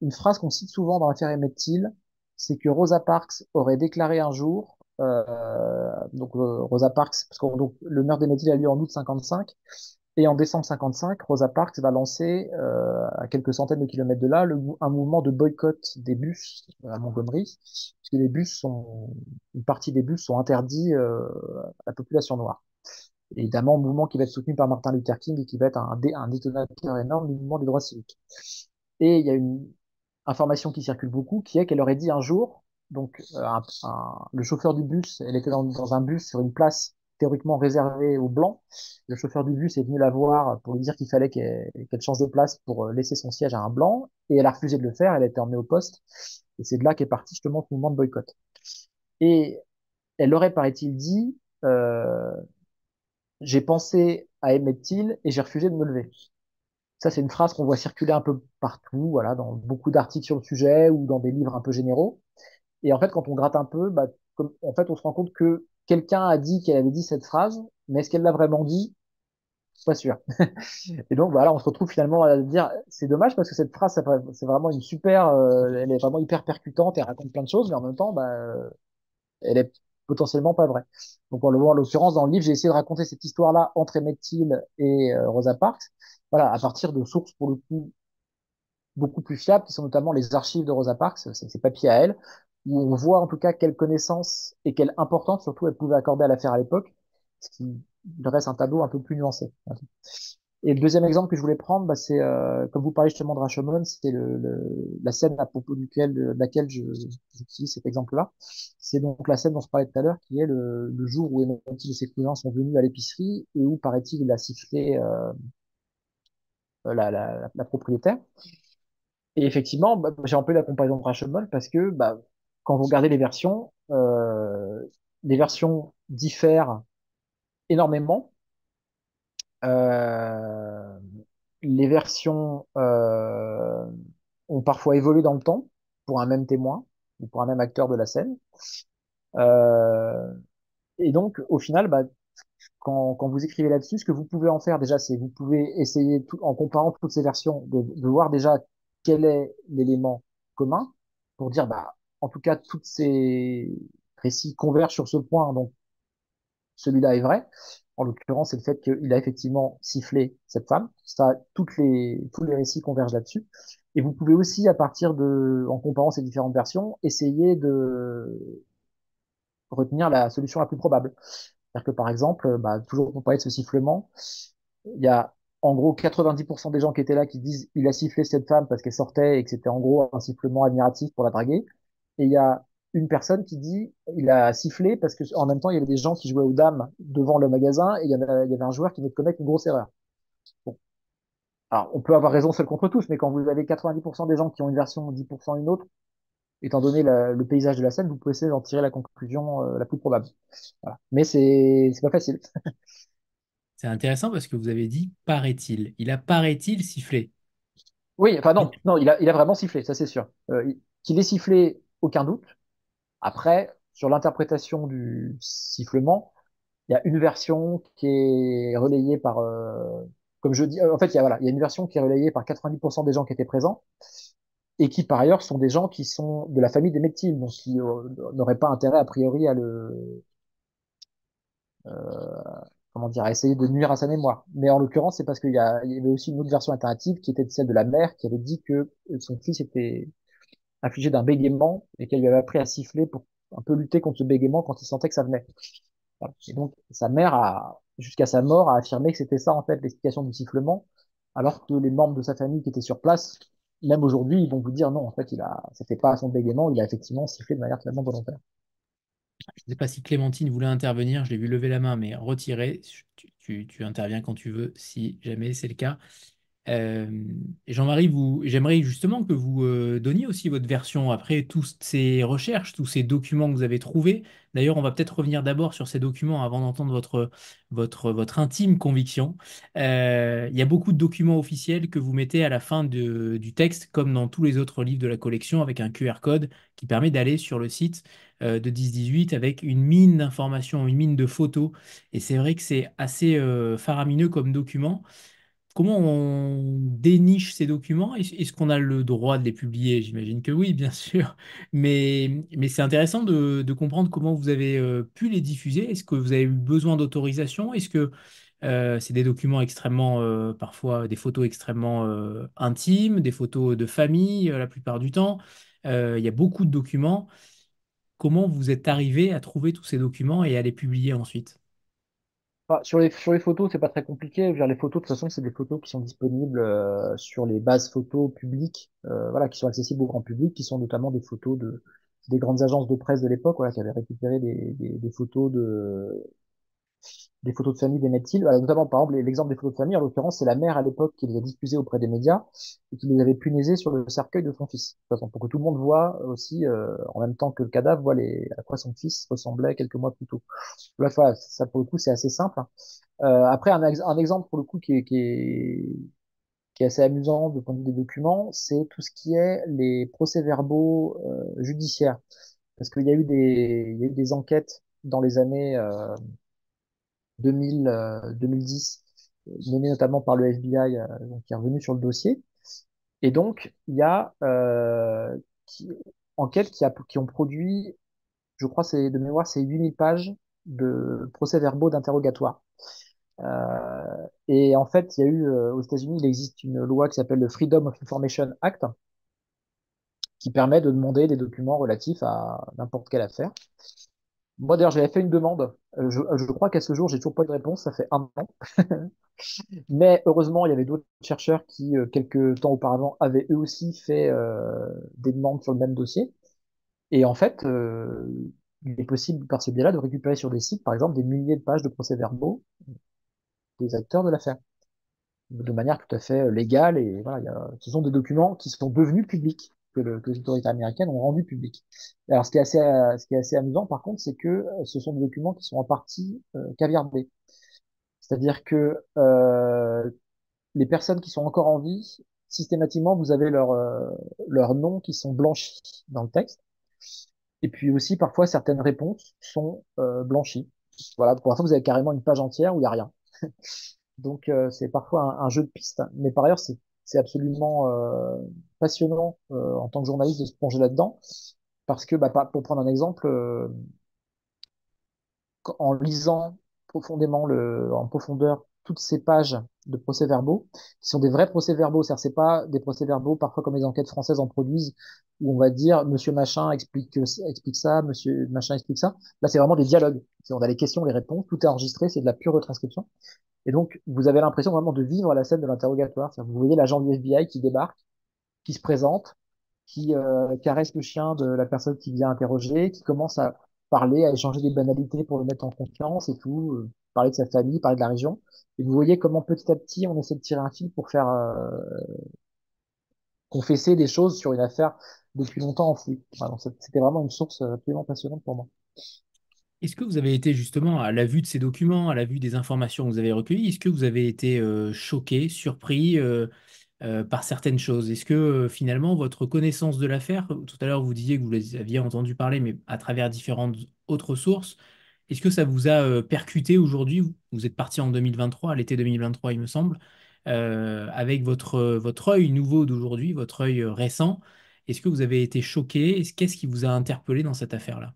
une phrase qu'on cite souvent dans l'affaire Emmett Till, c'est que Rosa Parks aurait déclaré un jour Rosa Parks, parce que donc, le meurtre d'Emmett Till a lieu en août 55, et en décembre 55, Rosa Parks va lancer, à quelques centaines de kilomètres de là, un mouvement de boycott des bus à Montgomery, puisque une partie des bus sont interdits à la population noire. Et évidemment, un mouvement qui va être soutenu par Martin Luther King et qui va être un détonateur énorme du mouvement des droits civiques. Et il y a une information qui circule beaucoup, qui est qu'elle aurait dit un jour, donc le chauffeur du bus, elle était dans un bus sur une place théoriquement réservée aux blancs. Le chauffeur du bus est venu la voir pour lui dire qu'il fallait qu'elle change de place pour laisser son siège à un blanc, et elle a refusé de le faire, elle a été emmenée au poste, et c'est de là qu'est parti justement ce mouvement de boycott. Et elle aurait, paraît-il, dit, j'ai pensé à Emmett Till et j'ai refusé de me lever. Ça, c'est une phrase qu'on voit circuler un peu partout, voilà, dans beaucoup d'articles sur le sujet ou dans des livres un peu généraux. Et en fait, quand on gratte un peu, bah, en fait, on se rend compte que quelqu'un a dit qu'elle avait dit cette phrase, mais est-ce qu'elle l'a vraiment dit? Pas sûr. Et donc, voilà, on se retrouve finalement à dire, c'est dommage parce que cette phrase, c'est vraiment une super, elle est vraiment hyper percutante, elle raconte plein de choses, mais en même temps, bah, elle est potentiellement pas vraie. Donc, en l'occurrence, dans le livre, j'ai essayé de raconter cette histoire-là entre Emmett Till et Rosa Parks, voilà, à partir de sources, pour le coup, beaucoup plus fiables, qui sont notamment les archives de Rosa Parks, c'est papiers à elle, où on voit en tout cas quelle connaissance et quelle importance surtout elle pouvait accorder à l'affaire à l'époque, ce qui dresse un tableau un peu plus nuancé. Et le deuxième exemple que je voulais prendre, bah, c'est comme vous parlez justement de Rashomon, c'est la scène à propos de laquelle j'utilise cet exemple-là. C'est donc la scène dont je parlais tout à l'heure, qui est le jour où Emmett et ses cousins sont venus à l'épicerie et où, paraît-il, il a sifflé la propriétaire. Et effectivement, bah, j'ai un peu la comparaison de Rashomon parce que bah, quand vous regardez les versions diffèrent énormément. Euh, les versions ont parfois évolué dans le temps pour un même témoin ou pour un même acteur de la scène. Euh, et donc, au final, bah, quand vous écrivez là-dessus, ce que vous pouvez en faire déjà, c'est vous pouvez essayer, en comparant toutes ces versions, de voir déjà quel est l'élément commun pour dire, bah, en tout cas, tous ces récits convergent sur ce point, donc celui-là est vrai. En l'occurrence, c'est le fait qu'il a effectivement sifflé cette femme. Ça, tous les récits convergent là-dessus. Et vous pouvez aussi, en comparant ces différentes versions, essayer de retenir la solution la plus probable. C'est-à-dire que par exemple, bah, toujours pour parler de ce sifflement, il y a en gros 90% des gens qui étaient là qui disent il a sifflé cette femme parce qu'elle sortait et que c'était en gros un sifflement admiratif pour la draguer. Et il y a une personne qui dit il a sifflé parce que en même temps il y avait des gens qui jouaient aux dames devant le magasin et il y avait un joueur qui venait de commettre une grosse erreur. Bon. Alors on peut avoir raison seul contre tous, mais quand vous avez 90% des gens qui ont une version, 10% une autre, étant donné le paysage de la scène, vous pouvez essayer d'en tirer la conclusion la plus probable. Voilà. Mais c'est pas facile. C'est intéressant parce que vous avez dit paraît-il. Il a paraît-il sifflé. Oui, enfin non, non, il a vraiment sifflé, ça c'est sûr. Qu'il ait sifflé, aucun doute. Après, sur l'interprétation du sifflement, il y a une version qui est relayée par, comme je dis, en fait, voilà, il y a une version qui est relayée par 90% des gens qui étaient présents et qui par ailleurs sont des gens qui sont de la famille des Metil, donc qui n'auraient pas intérêt a priori euh, comment dire, à essayer de nuire à sa mémoire. Mais en l'occurrence, c'est parce il y avait aussi une autre version alternative qui était celle de la mère qui avait dit que son fils était affligé d'un bégaiement et qu'elle lui avait appris à siffler pour un peu lutter contre ce bégaiement quand il sentait que ça venait. Voilà. Et donc, sa mère jusqu'à sa mort, a affirmé que c'était ça, en fait, l'explication du sifflement, alors que les membres de sa famille qui étaient sur place, même aujourd'hui, ils vont vous dire non, en fait, c'était pas son bégaiement, il a effectivement sifflé de manière totalement volontaire. Je ne sais pas si Clémentine voulait intervenir, je l'ai vu lever la main, mais retiré. Tu interviens quand tu veux, si jamais c'est le cas. Jean-Marie, j'aimerais justement que vous donniez aussi votre version après toutes ces recherches, tous ces documents que vous avez trouvés. D'ailleurs, on va peut-être revenir d'abord sur ces documents avant d'entendre votre intime conviction. Il y a beaucoup de documents officiels que vous mettez à la fin du texte, comme dans tous les autres livres de la collection, avec un QR code qui permet d'aller sur le site de 10-18 avec une mine d'informations, une mine de photos. Et c'est vrai que c'est assez faramineux comme document. comment on déniche ces documents? Est-ce qu'on a le droit de les publier? J'imagine que oui, bien sûr. Mais c'est intéressant de comprendre comment vous avez pu les diffuser. Est-ce que vous avez eu besoin d'autorisation? Est-ce que c'est des documents extrêmement, parfois des photos extrêmement intimes, des photos de famille la plupart du temps? Il y a beaucoup de documents. Comment vous êtes arrivé à trouver tous ces documents et à les publier ensuite? Sur les photos, c'est pas très compliqué. Je veux dire, les photos, de toute façon, c'est des photos qui sont disponibles sur les bases photos publiques, voilà, qui sont accessibles au grand public, qui sont notamment des grandes agences de presse de l'époque, voilà, qui avaient récupéré des photos de famille d'Emmett Till. Voilà, notamment, par exemple, l'exemple des photos de famille, en l'occurrence, c'est la mère à l'époque qui les a diffusées auprès des médias et qui les avait punaisées sur le cercueil de son fils. De toute façon, pour que tout le monde voit aussi, en même temps que le cadavre, voit à quoi son fils ressemblait quelques mois plus tôt. Là, voilà, ça, pour le coup, c'est assez simple, hein. Après, un exemple, pour le coup, qui est assez amusant de point de vue des documents, c'est tout ce qui est les procès-verbaux judiciaires. Parce il y a eu des enquêtes dans les années 2010, menées notamment par le FBI, donc, qui est revenu sur le dossier. Et donc, il y a qui, enquêtes qui ont produit, je crois, c'est de mémoire, c'est 8000 pages de procès-verbaux d'interrogatoire. Et en fait, il y a eu aux États-Unis, il existe une loi qui s'appelle le Freedom of Information Act, qui permet de demander des documents relatifs à n'importe quelle affaire. Moi, d'ailleurs, j'avais fait une demande. Je crois qu'à ce jour, j'ai toujours pas eu de réponse. Ça fait 1 an. Mais heureusement, il y avait d'autres chercheurs qui, quelques temps auparavant, avaient eux aussi fait des demandes sur le même dossier. Et en fait, il est possible par ce biais-là de récupérer sur des sites, par exemple, des milliers de pages de procès-verbaux des acteurs de l'affaire, de manière tout à fait légale. Et voilà, ce sont des documents qui sont devenus publics, que les autorités américaines ont rendus publics. Alors, ce qui est assez amusant, par contre, c'est que ce sont des documents qui sont en partie caviardés. C'est-à-dire que les personnes qui sont encore en vie, systématiquement, vous avez leurs noms qui sont blanchis dans le texte. Et puis aussi, parfois, certaines réponses sont blanchies. Voilà, pour l'instant, vous avez carrément une page entière où il n'y a rien. Donc, c'est parfois un jeu de pistes. Mais par ailleurs, c'est absolument passionnant en tant que journaliste de se plonger là-dedans. Parce que, bah, pour prendre un exemple, en lisant profondément en profondeur toutes ces pages de procès-verbaux, qui sont des vrais procès-verbaux, c'est-à-dire c'est pas des procès-verbaux parfois comme les enquêtes françaises en produisent, où on va dire Monsieur Machin explique ça, Monsieur Machin explique ça. Là, c'est vraiment des dialogues. On a les questions, les réponses, tout est enregistré, c'est de la pure retranscription. Et donc, vous avez l'impression vraiment de vivre la scène de l'interrogatoire. Vous voyez l'agent du FBI qui débarque, qui se présente, qui caresse le chien de la personne qui vient interroger, qui commence à parler, à échanger des banalités pour le mettre en confiance et tout, parler de sa famille, parler de la région. Et vous voyez comment petit à petit on essaie de tirer un fil pour faire confesser des choses sur une affaire depuis longtemps enfouie. Voilà, donc c'était vraiment une source absolument passionnante pour moi. Est-ce que vous avez été justement à la vue de ces documents, à la vue des informations que vous avez recueillies, est-ce que vous avez été choqué, surpris par certaines choses? Est-ce que finalement votre connaissance de l'affaire, tout à l'heure vous disiez que vous les aviez entendu parler, mais à travers différentes autres sources, est-ce que ça vous a percuté aujourd'hui? Vous êtes parti en 2023, à l'été 2023 il me semble, avec votre œil nouveau d'aujourd'hui, votre œil récent. Est-ce que vous avez été choqué? Qu'est-ce qui vous a interpellé dans cette affaire-là?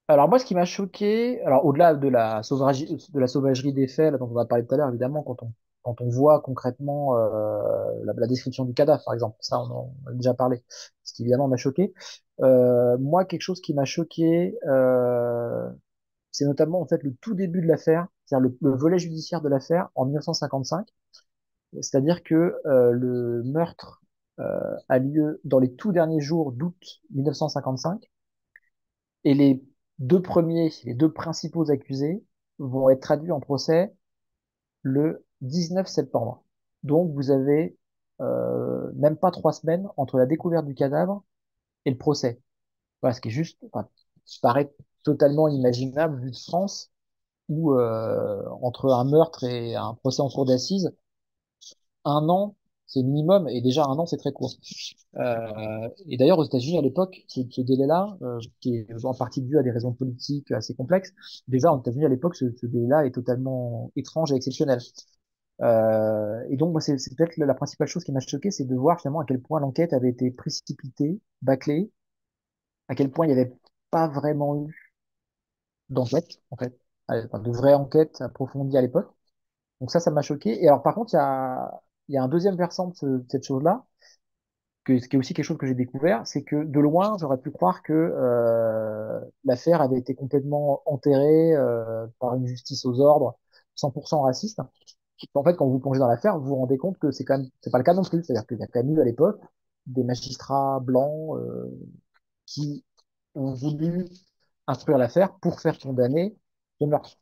Alors moi, ce qui m'a choqué, alors au-delà de la sauvagerie des faits, là, dont on a parlé tout à l'heure, évidemment, quand on voit concrètement la description du cadavre, par exemple, ça on en a déjà parlé, ce qui évidemment m'a choqué. Moi, quelque chose qui m'a choqué, c'est notamment en fait le tout début de l'affaire, c'est-à-dire le volet judiciaire de l'affaire en 1955, c'est-à-dire que le meurtre a lieu dans les tout derniers jours d'août 1955. Et les deux principaux accusés vont être traduits en procès le 19 septembre. Donc vous avez même pas 3 semaines entre la découverte du cadavre et le procès. Voilà, ce qui est juste, enfin, qui paraît totalement inimaginable vu de France, où entre un meurtre et un procès en cour d'assises, 1 an, c'est minimum, et déjà 1 an, c'est très court. Et d'ailleurs, aux États-Unis, à l'époque, ce délai-là, qui est en partie dû à des raisons politiques assez complexes, déjà aux États-Unis, à l'époque, ce délai-là est totalement étrange et exceptionnel. Et donc, moi, c'est peut-être la principale chose qui m'a choqué, c'est de voir finalement à quel point l'enquête avait été précipitée, bâclée, à quel point il n'y avait pas vraiment eu d'enquête, en fait, enfin, de vraie enquête approfondie à l'époque. Donc ça m'a choqué. Et alors, par contre, il y a un deuxième versant de cette chose-là, ce qui est aussi quelque chose que j'ai découvert, c'est que de loin, j'aurais pu croire que l'affaire avait été complètement enterrée par une justice aux ordres, 100% raciste. En fait, quand vous plongez dans l'affaire, vous vous rendez compte que c'est pas le cas non plus. C'est-à-dire qu'il y a quand même eu à l'époque des magistrats blancs qui ont voulu instruire l'affaire pour faire condamner le meurtre.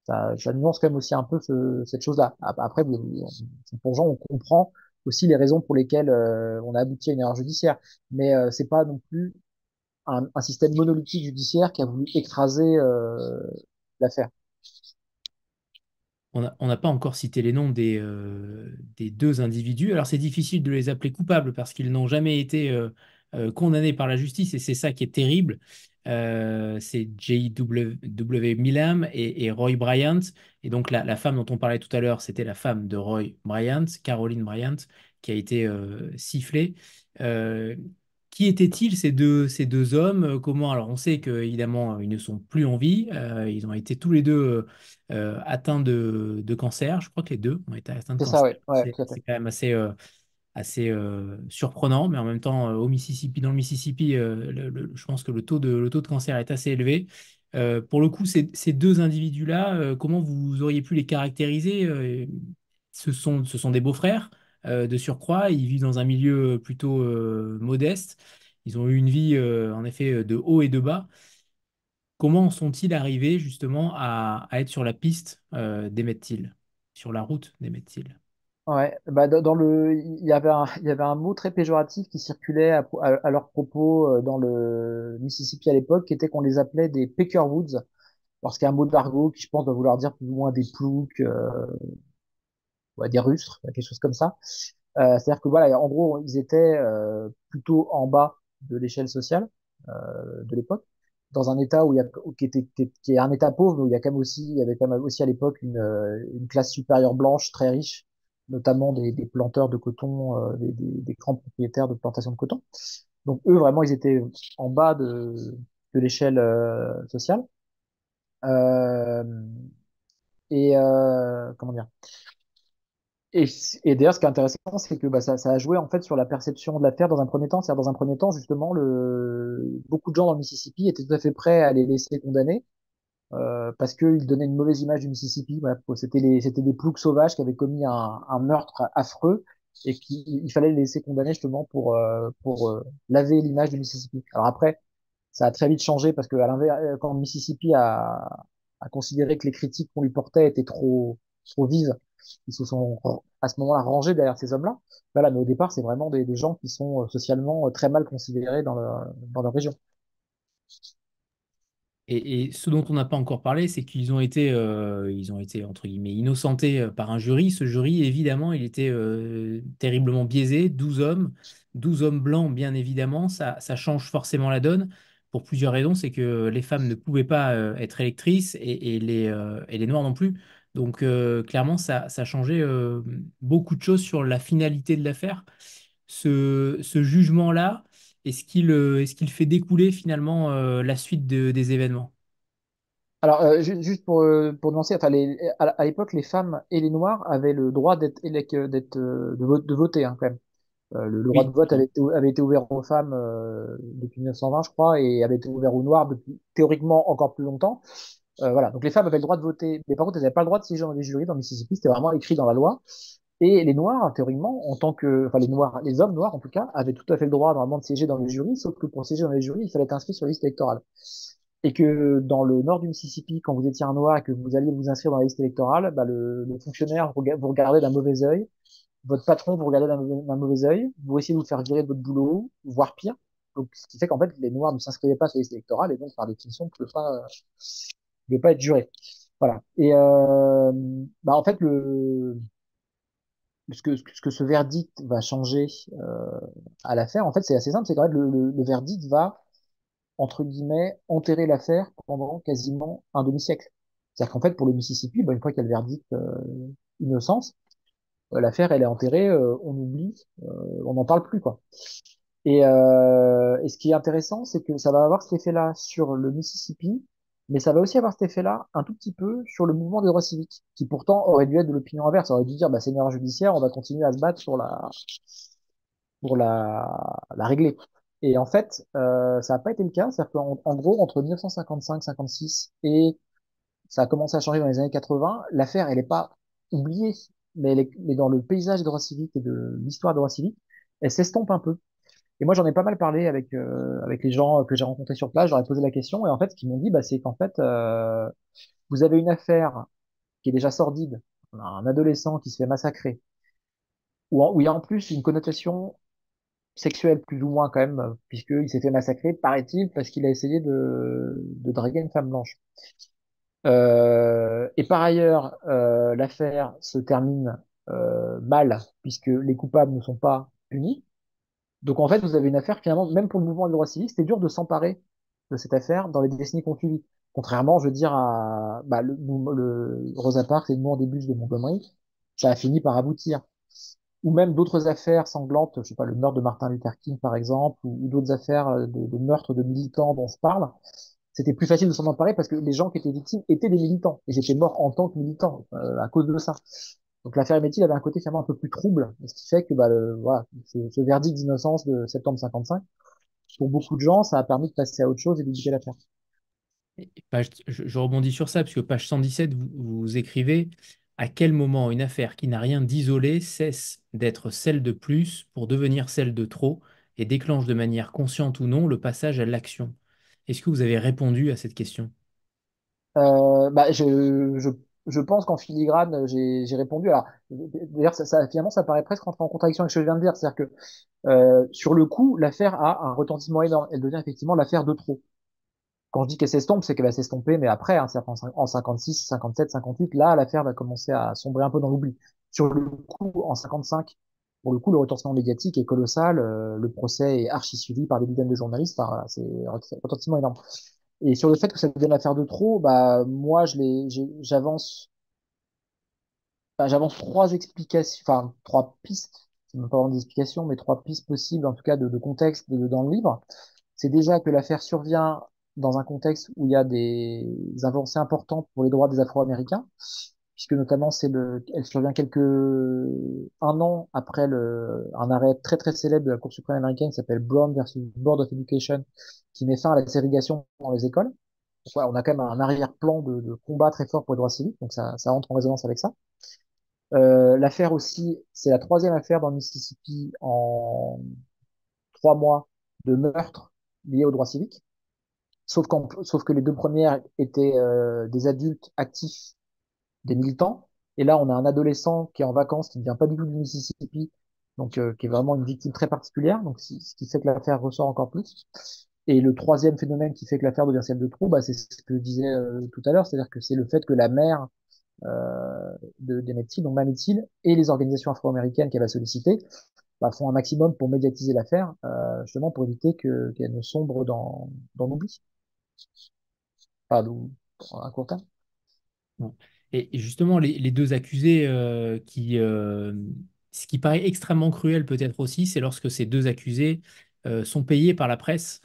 Ça nuance quand même aussi un peu cette chose-là. Après, en plongeant, on comprend aussi les raisons pour lesquelles on a abouti à une erreur judiciaire. Mais c'est pas non plus un système monolithique judiciaire qui a voulu écraser l'affaire. On n'a pas encore cité les noms des deux individus. Alors c'est difficile de les appeler coupables parce qu'ils n'ont jamais été condamnés par la justice et c'est ça qui est terrible. C'est J.W. Milam et Roy Bryant. Et donc la femme dont on parlait tout à l'heure, c'était la femme de Roy Bryant, Caroline Bryant, qui a été sifflée. Euh, qui étaient-ils ces deux hommes? Comment? Alors on sait qu'évidemment ils ne sont plus en vie. Ils ont été tous les deux atteints de cancer. Je crois que les deux ont été atteints de C'est ça, cancer. ouais, ouais, tout à fait. C'est quand même assez surprenant, mais en même temps, au Mississippi, dans le Mississippi, je pense que le taux de cancer est assez élevé. Pour le coup, ces deux individus-là, comment vous auriez pu les caractériser? Ce sont des beaux-frères, de surcroît. Ils vivent dans un milieu plutôt modeste. Ils ont eu une vie, en effet, de haut et de bas. Comment sont-ils arrivés justement à être sur la piste d'Emmett Till, sur la route d'Emmett Till? Ouais, bah il y avait un mot très péjoratif qui circulait à leur propos dans le Mississippi à l'époque, qui était qu'on les appelait des Peckerwoods, parce qu'il y a un mot d'argot qui, je pense, doit vouloir dire plus ou moins des ploucs, ouais, des rustres, quelque chose comme ça. C'est-à-dire que voilà, en gros, ils étaient plutôt en bas de l'échelle sociale de l'époque, dans un état où il y a, qui est un état pauvre, mais où il y avait quand même aussi à l'époque une classe supérieure blanche très riche, notamment des planteurs de coton, des grands propriétaires de plantations de coton. Donc eux, vraiment, ils étaient en bas de l'échelle sociale. Euh, comment dire? Et d'ailleurs, ce qui est intéressant, c'est que bah, ça a joué en fait sur la perception de l'affaire dans un premier temps. C'est-à-dire dans un premier temps, justement, beaucoup de gens dans le Mississippi étaient tout à fait prêts à les laisser condamner parce qu'ils donnaient une mauvaise image du Mississippi. Voilà, c'était des ploucs sauvages qui avaient commis un meurtre affreux et il fallait les laisser condamner justement pour laver l'image du Mississippi. Alors après, ça a très vite changé parce que à l'inverse, quand le Mississippi a considéré que les critiques qu'on lui portait étaient trop vives, ils se sont à ce moment-là rangés derrière ces hommes-là. Voilà, mais au départ, c'est vraiment des gens qui sont socialement très mal considérés dans leur région. Et ce dont on n'a pas encore parlé, c'est ils ont été entre guillemets innocentés par un jury. Ce jury, évidemment, il était terriblement biaisé. 12 hommes blancs, bien évidemment, ça change forcément la donne pour plusieurs raisons. C'est que les femmes ne pouvaient pas être électrices et les noirs non plus. Donc clairement, ça changeait beaucoup de choses sur la finalité de l'affaire. Ce jugement-là. Est-ce qu'il fait découler finalement la suite des événements? Alors, juste pour nuancer, enfin, à l'époque, les femmes et les noirs avaient le droit de voter, hein, quand même. Le droit de Oui, vote avait été ouvert aux femmes depuis 1920, je crois, et avait été ouvert aux noirs depuis théoriquement encore plus longtemps. Voilà, donc les femmes avaient le droit de voter, mais par contre, elles n'avaient pas le droit de siéger dans les jurys dans le Mississippi, c'était vraiment écrit dans la loi. Et les noirs, théoriquement, enfin les hommes noirs en tout cas, avaient tout à fait le droit normalement de siéger dans les jurys, sauf que pour siéger dans les jurys, il fallait être inscrit sur la liste électorale. Et que dans le nord du Mississippi, quand vous étiez un noir et que vous alliez vous inscrire dans la liste électorale, bah, le fonctionnaire vous regardait d'un mauvais œil, votre patron vous regardait d'un mauvais œil, vous essayez de vous faire virer de votre boulot, voire pire. Donc, ce qui fait qu'en fait, les noirs ne s'inscrivaient pas sur la liste électorale et donc, par définition, ne pouvaient pas être jurés. Voilà. Et bah, en fait, ce que ce verdict va changer à l'affaire, en fait, c'est assez simple. C'est qu'en fait, le verdict va entre guillemets, enterrer l'affaire pendant quasiment un demi-siècle. C'est-à-dire qu'en fait, pour le Mississippi, bah, une fois qu'il y a le verdict innocence, l'affaire, elle est enterrée, on oublie, on n'en parle plus, quoi. Et ce qui est intéressant, c'est que ça va avoir cet effet-là sur le Mississippi, mais ça va aussi avoir cet effet-là un tout petit peu sur le mouvement des droits civiques, qui pourtant aurait dû être de l'opinion inverse. Ça aurait dû dire, bah, c'est une erreur judiciaire, on va continuer à se battre pour la régler. Et en fait, ça n'a pas été le cas. C'est-à-dire qu'en gros, entre 1955-56 et ça a commencé à changer dans les années 80, l'affaire, elle n'est pas oubliée, mais dans le paysage des droits civiques et de l'histoire des droits civiques, elle s'estompe un peu. Et moi, j'en ai pas mal parlé avec les gens que j'ai rencontrés sur place. J'aurais posé la question. Et en fait, ce qu'ils m'ont dit, bah, c'est qu'en fait, vous avez une affaire qui est déjà sordide. On a un adolescent qui se fait massacrer, où il y a en plus une connotation sexuelle plus ou moins quand même, puisqu'il s'est fait massacrer, paraît-il, parce qu'il a essayé de draguer une femme blanche. Et par ailleurs, l'affaire se termine mal, puisque les coupables ne sont pas punis. Donc en fait, vous avez une affaire finalement, même pour le mouvement des droits civiques, c'était dur de s'emparer de cette affaire dans les décennies qui ont suivi. Contrairement, je veux dire, à bah, le Rosa Parks et le mouvement des bus de Montgomery, ça a fini par aboutir. Ou même d'autres affaires sanglantes, je sais pas, le meurtre de Martin Luther King par exemple, ou d'autres affaires de meurtre de militants dont on se parle. C'était plus facile de s'en emparer parce que les gens qui étaient victimes étaient des militants. Et j'étais mort en tant que militant à cause de ça. Donc l'affaire Emmett Till avait un côté finalement un peu plus trouble, ce qui fait que bah, voilà, ce verdict d'innocence de septembre 55, pour beaucoup de gens, ça a permis de passer à autre chose et d'éviter l'affaire. Je rebondis sur ça, puisque page 117, vous écrivez à quel moment une affaire qui n'a rien d'isolé cesse d'être celle de plus pour devenir celle de trop et déclenche de manière consciente ou non le passage à l'action. Est-ce que vous avez répondu à cette question? Bah, je pense qu'en filigrane, j'ai répondu. Alors, d'ailleurs, finalement, ça paraît presque rentrer en contradiction avec ce que je viens de dire. C'est-à-dire que sur le coup, l'affaire a un retentissement énorme. Elle devient effectivement l'affaire de trop. Quand je dis qu'elle s'estompe, c'est qu'elle va s'estomper, mais après, hein, c'est-à-dire en 56, 57, 58, là, l'affaire va commencer à sombrer un peu dans l'oubli. Sur le coup, en 55, pour le coup, le retentissement médiatique est colossal, le procès est archi suivi par des dizaines de journalistes, enfin, voilà, c'est un retentissement énorme. Et sur le fait que ça devienne l'affaire de trop, bah, moi, j'avance trois explications, enfin, trois pistes, c'est même pas vraiment des explications, mais trois pistes possibles, en tout cas, de contexte dans le livre. C'est déjà que l'affaire survient dans un contexte où il y a des avancées importantes pour les droits des Afro-Américains, puisque notamment elle survient un an après un arrêt très très célèbre de la Cour suprême américaine qui s'appelle Brown versus Board of Education, qui met fin à la ségrégation dans les écoles. Donc, voilà, on a quand même un arrière-plan de combat très fort pour les droits civiques, donc ça entre en résonance avec ça. L'affaire aussi, c'est la troisième affaire dans le Mississippi en 3 mois de meurtre liés aux droits civiques. Sauf que les deux premières étaient des adultes actifs, des militants. Et là, on a un adolescent qui est en vacances, qui ne vient pas du tout du Mississippi, donc qui est vraiment une victime très particulière, donc ce qui fait que l'affaire ressort encore plus. Et le troisième phénomène qui fait que l'affaire devient celle de trop, bah, c'est ce que je disais tout à l'heure, c'est-à-dire que c'est le fait que la mère d'Emmett Till, donc Mamie Till, et les organisations afro-américaines qu'elle va solliciter, bah, font un maximum pour médiatiser l'affaire, justement pour éviter qu'elle ne sombre dans l'oubli. Pas à court terme. Bon. Et justement, les deux accusés ce qui paraît extrêmement cruel peut-être aussi, c'est lorsque ces deux accusés sont payés par la presse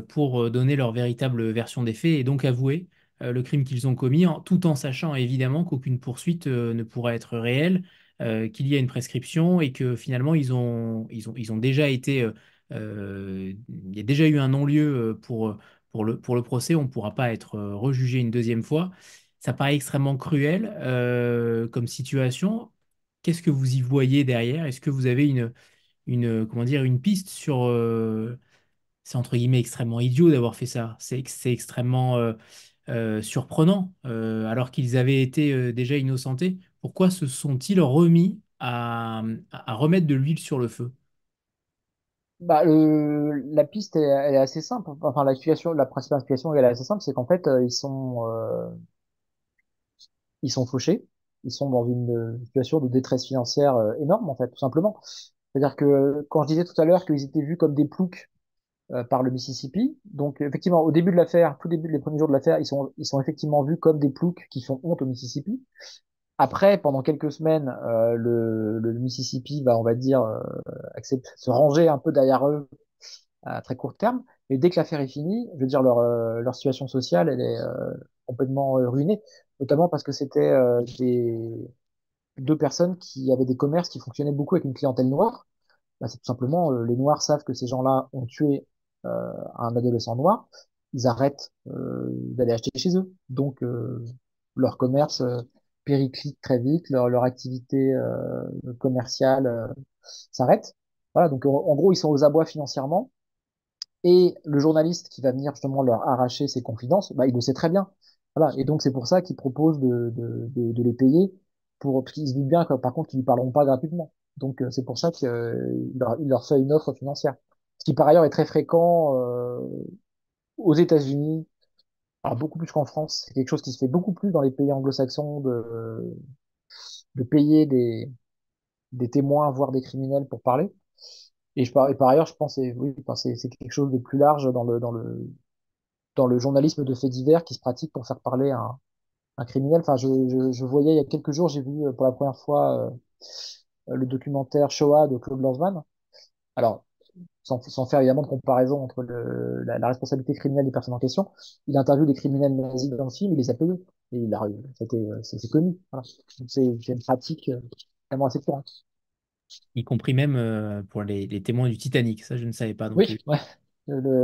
pour donner leur véritable version des faits et donc avouer le crime qu'ils ont commis, tout en sachant évidemment qu'aucune poursuite ne pourra être réelle, qu'il y a une prescription et que finalement ils ont déjà été, il y a déjà eu un non-lieu pour le procès, on ne pourra pas être rejugé une deuxième fois. Ça paraît extrêmement cruel comme situation. Qu'est-ce que vous y voyez derrière? Est-ce que vous avez comment dire, une piste sur... c'est entre guillemets extrêmement idiot d'avoir fait ça. C'est extrêmement surprenant, alors qu'ils avaient été déjà innocentés. Pourquoi se sont-ils remis à remettre de l'huile sur le feu? Bah, la piste, elle est assez simple. Enfin, la principale explication, elle est assez simple, c'est qu'en fait, ils sont fauchés. Ils sont dans une situation de détresse financière énorme, en fait, tout simplement. C'est-à-dire que quand je disais tout à l'heure qu'ils étaient vus comme des ploucs par le Mississippi, donc effectivement, au début de l'affaire, tout début, les premiers jours de l'affaire, ils sont effectivement vus comme des ploucs qui font honte au Mississippi. Après, pendant quelques semaines, le Mississippi va, on va dire, se ranger un peu derrière eux à très court terme. Et dès que l'affaire est finie, je veux dire, leur situation sociale, elle est complètement ruinée, notamment parce que c'était deux personnes qui avaient des commerces qui fonctionnaient beaucoup avec une clientèle noire. Bah, c'est tout simplement, les Noirs savent que ces gens-là ont tué un adolescent noir, ils arrêtent d'aller acheter chez eux. Donc, leur commerce périclite très vite, leur activité commerciale s'arrête. Voilà, donc en gros, ils sont aux abois financièrement. Et le journaliste qui va venir justement leur arracher ses confidences, bah, il le sait très bien. Voilà, et donc c'est pour ça qu'il propose de les payer parce qu'ils se disent bien que par contre, ils ne lui parleront pas gratuitement. Donc c'est pour ça il leur fait une offre financière. Ce qui par ailleurs est très fréquent aux États-Unis, alors beaucoup plus qu'en France. C'est quelque chose qui se fait beaucoup plus dans les pays anglo-saxons de payer des témoins, voire des criminels pour parler. Et par ailleurs, je pense que oui, enfin, c'est quelque chose de plus large dans le journalisme de faits divers qui se pratique pour faire parler un criminel. Enfin, je voyais il y a quelques jours, j'ai vu pour la première fois le documentaire Shoah de Claude Lanzmann. Alors, sans faire évidemment de comparaison entre la responsabilité criminelle des personnes en question, il interviewe des criminels nazis dans le film, il les a payés. Et c'est connu. Voilà. Donc c'est une pratique vraiment assez courante. Y compris même pour les témoins du Titanic. Ça, je ne savais pas non Oui, plus. ouais.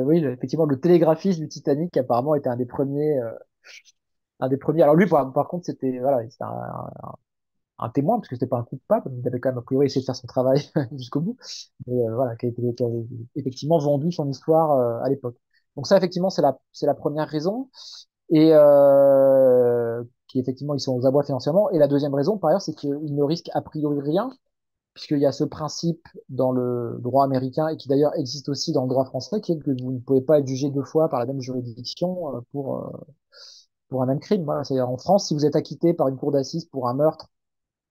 Oui, effectivement, le télégraphiste du Titanic apparemment était un des premiers. Un des premiers. Alors lui, par contre, c'était voilà, c'était un témoin, parce que c'était pas un coupable, il avait quand même a priori essayé de faire son travail jusqu'au bout, mais voilà, qui avait effectivement vendu son histoire à l'époque. Donc ça, effectivement, c'est la première raison, et qui effectivement ils sont aux abois financièrement. Et la deuxième raison, par ailleurs, c'est qu'ils ne risquent a priori rien, puisqu'il y a ce principe dans le droit américain et qui d'ailleurs existe aussi dans le droit français, qui est que vous ne pouvez pas être jugé deux fois par la même juridiction pour un même crime. Voilà, c'est-à-dire en France, si vous êtes acquitté par une cour d'assises pour un meurtre,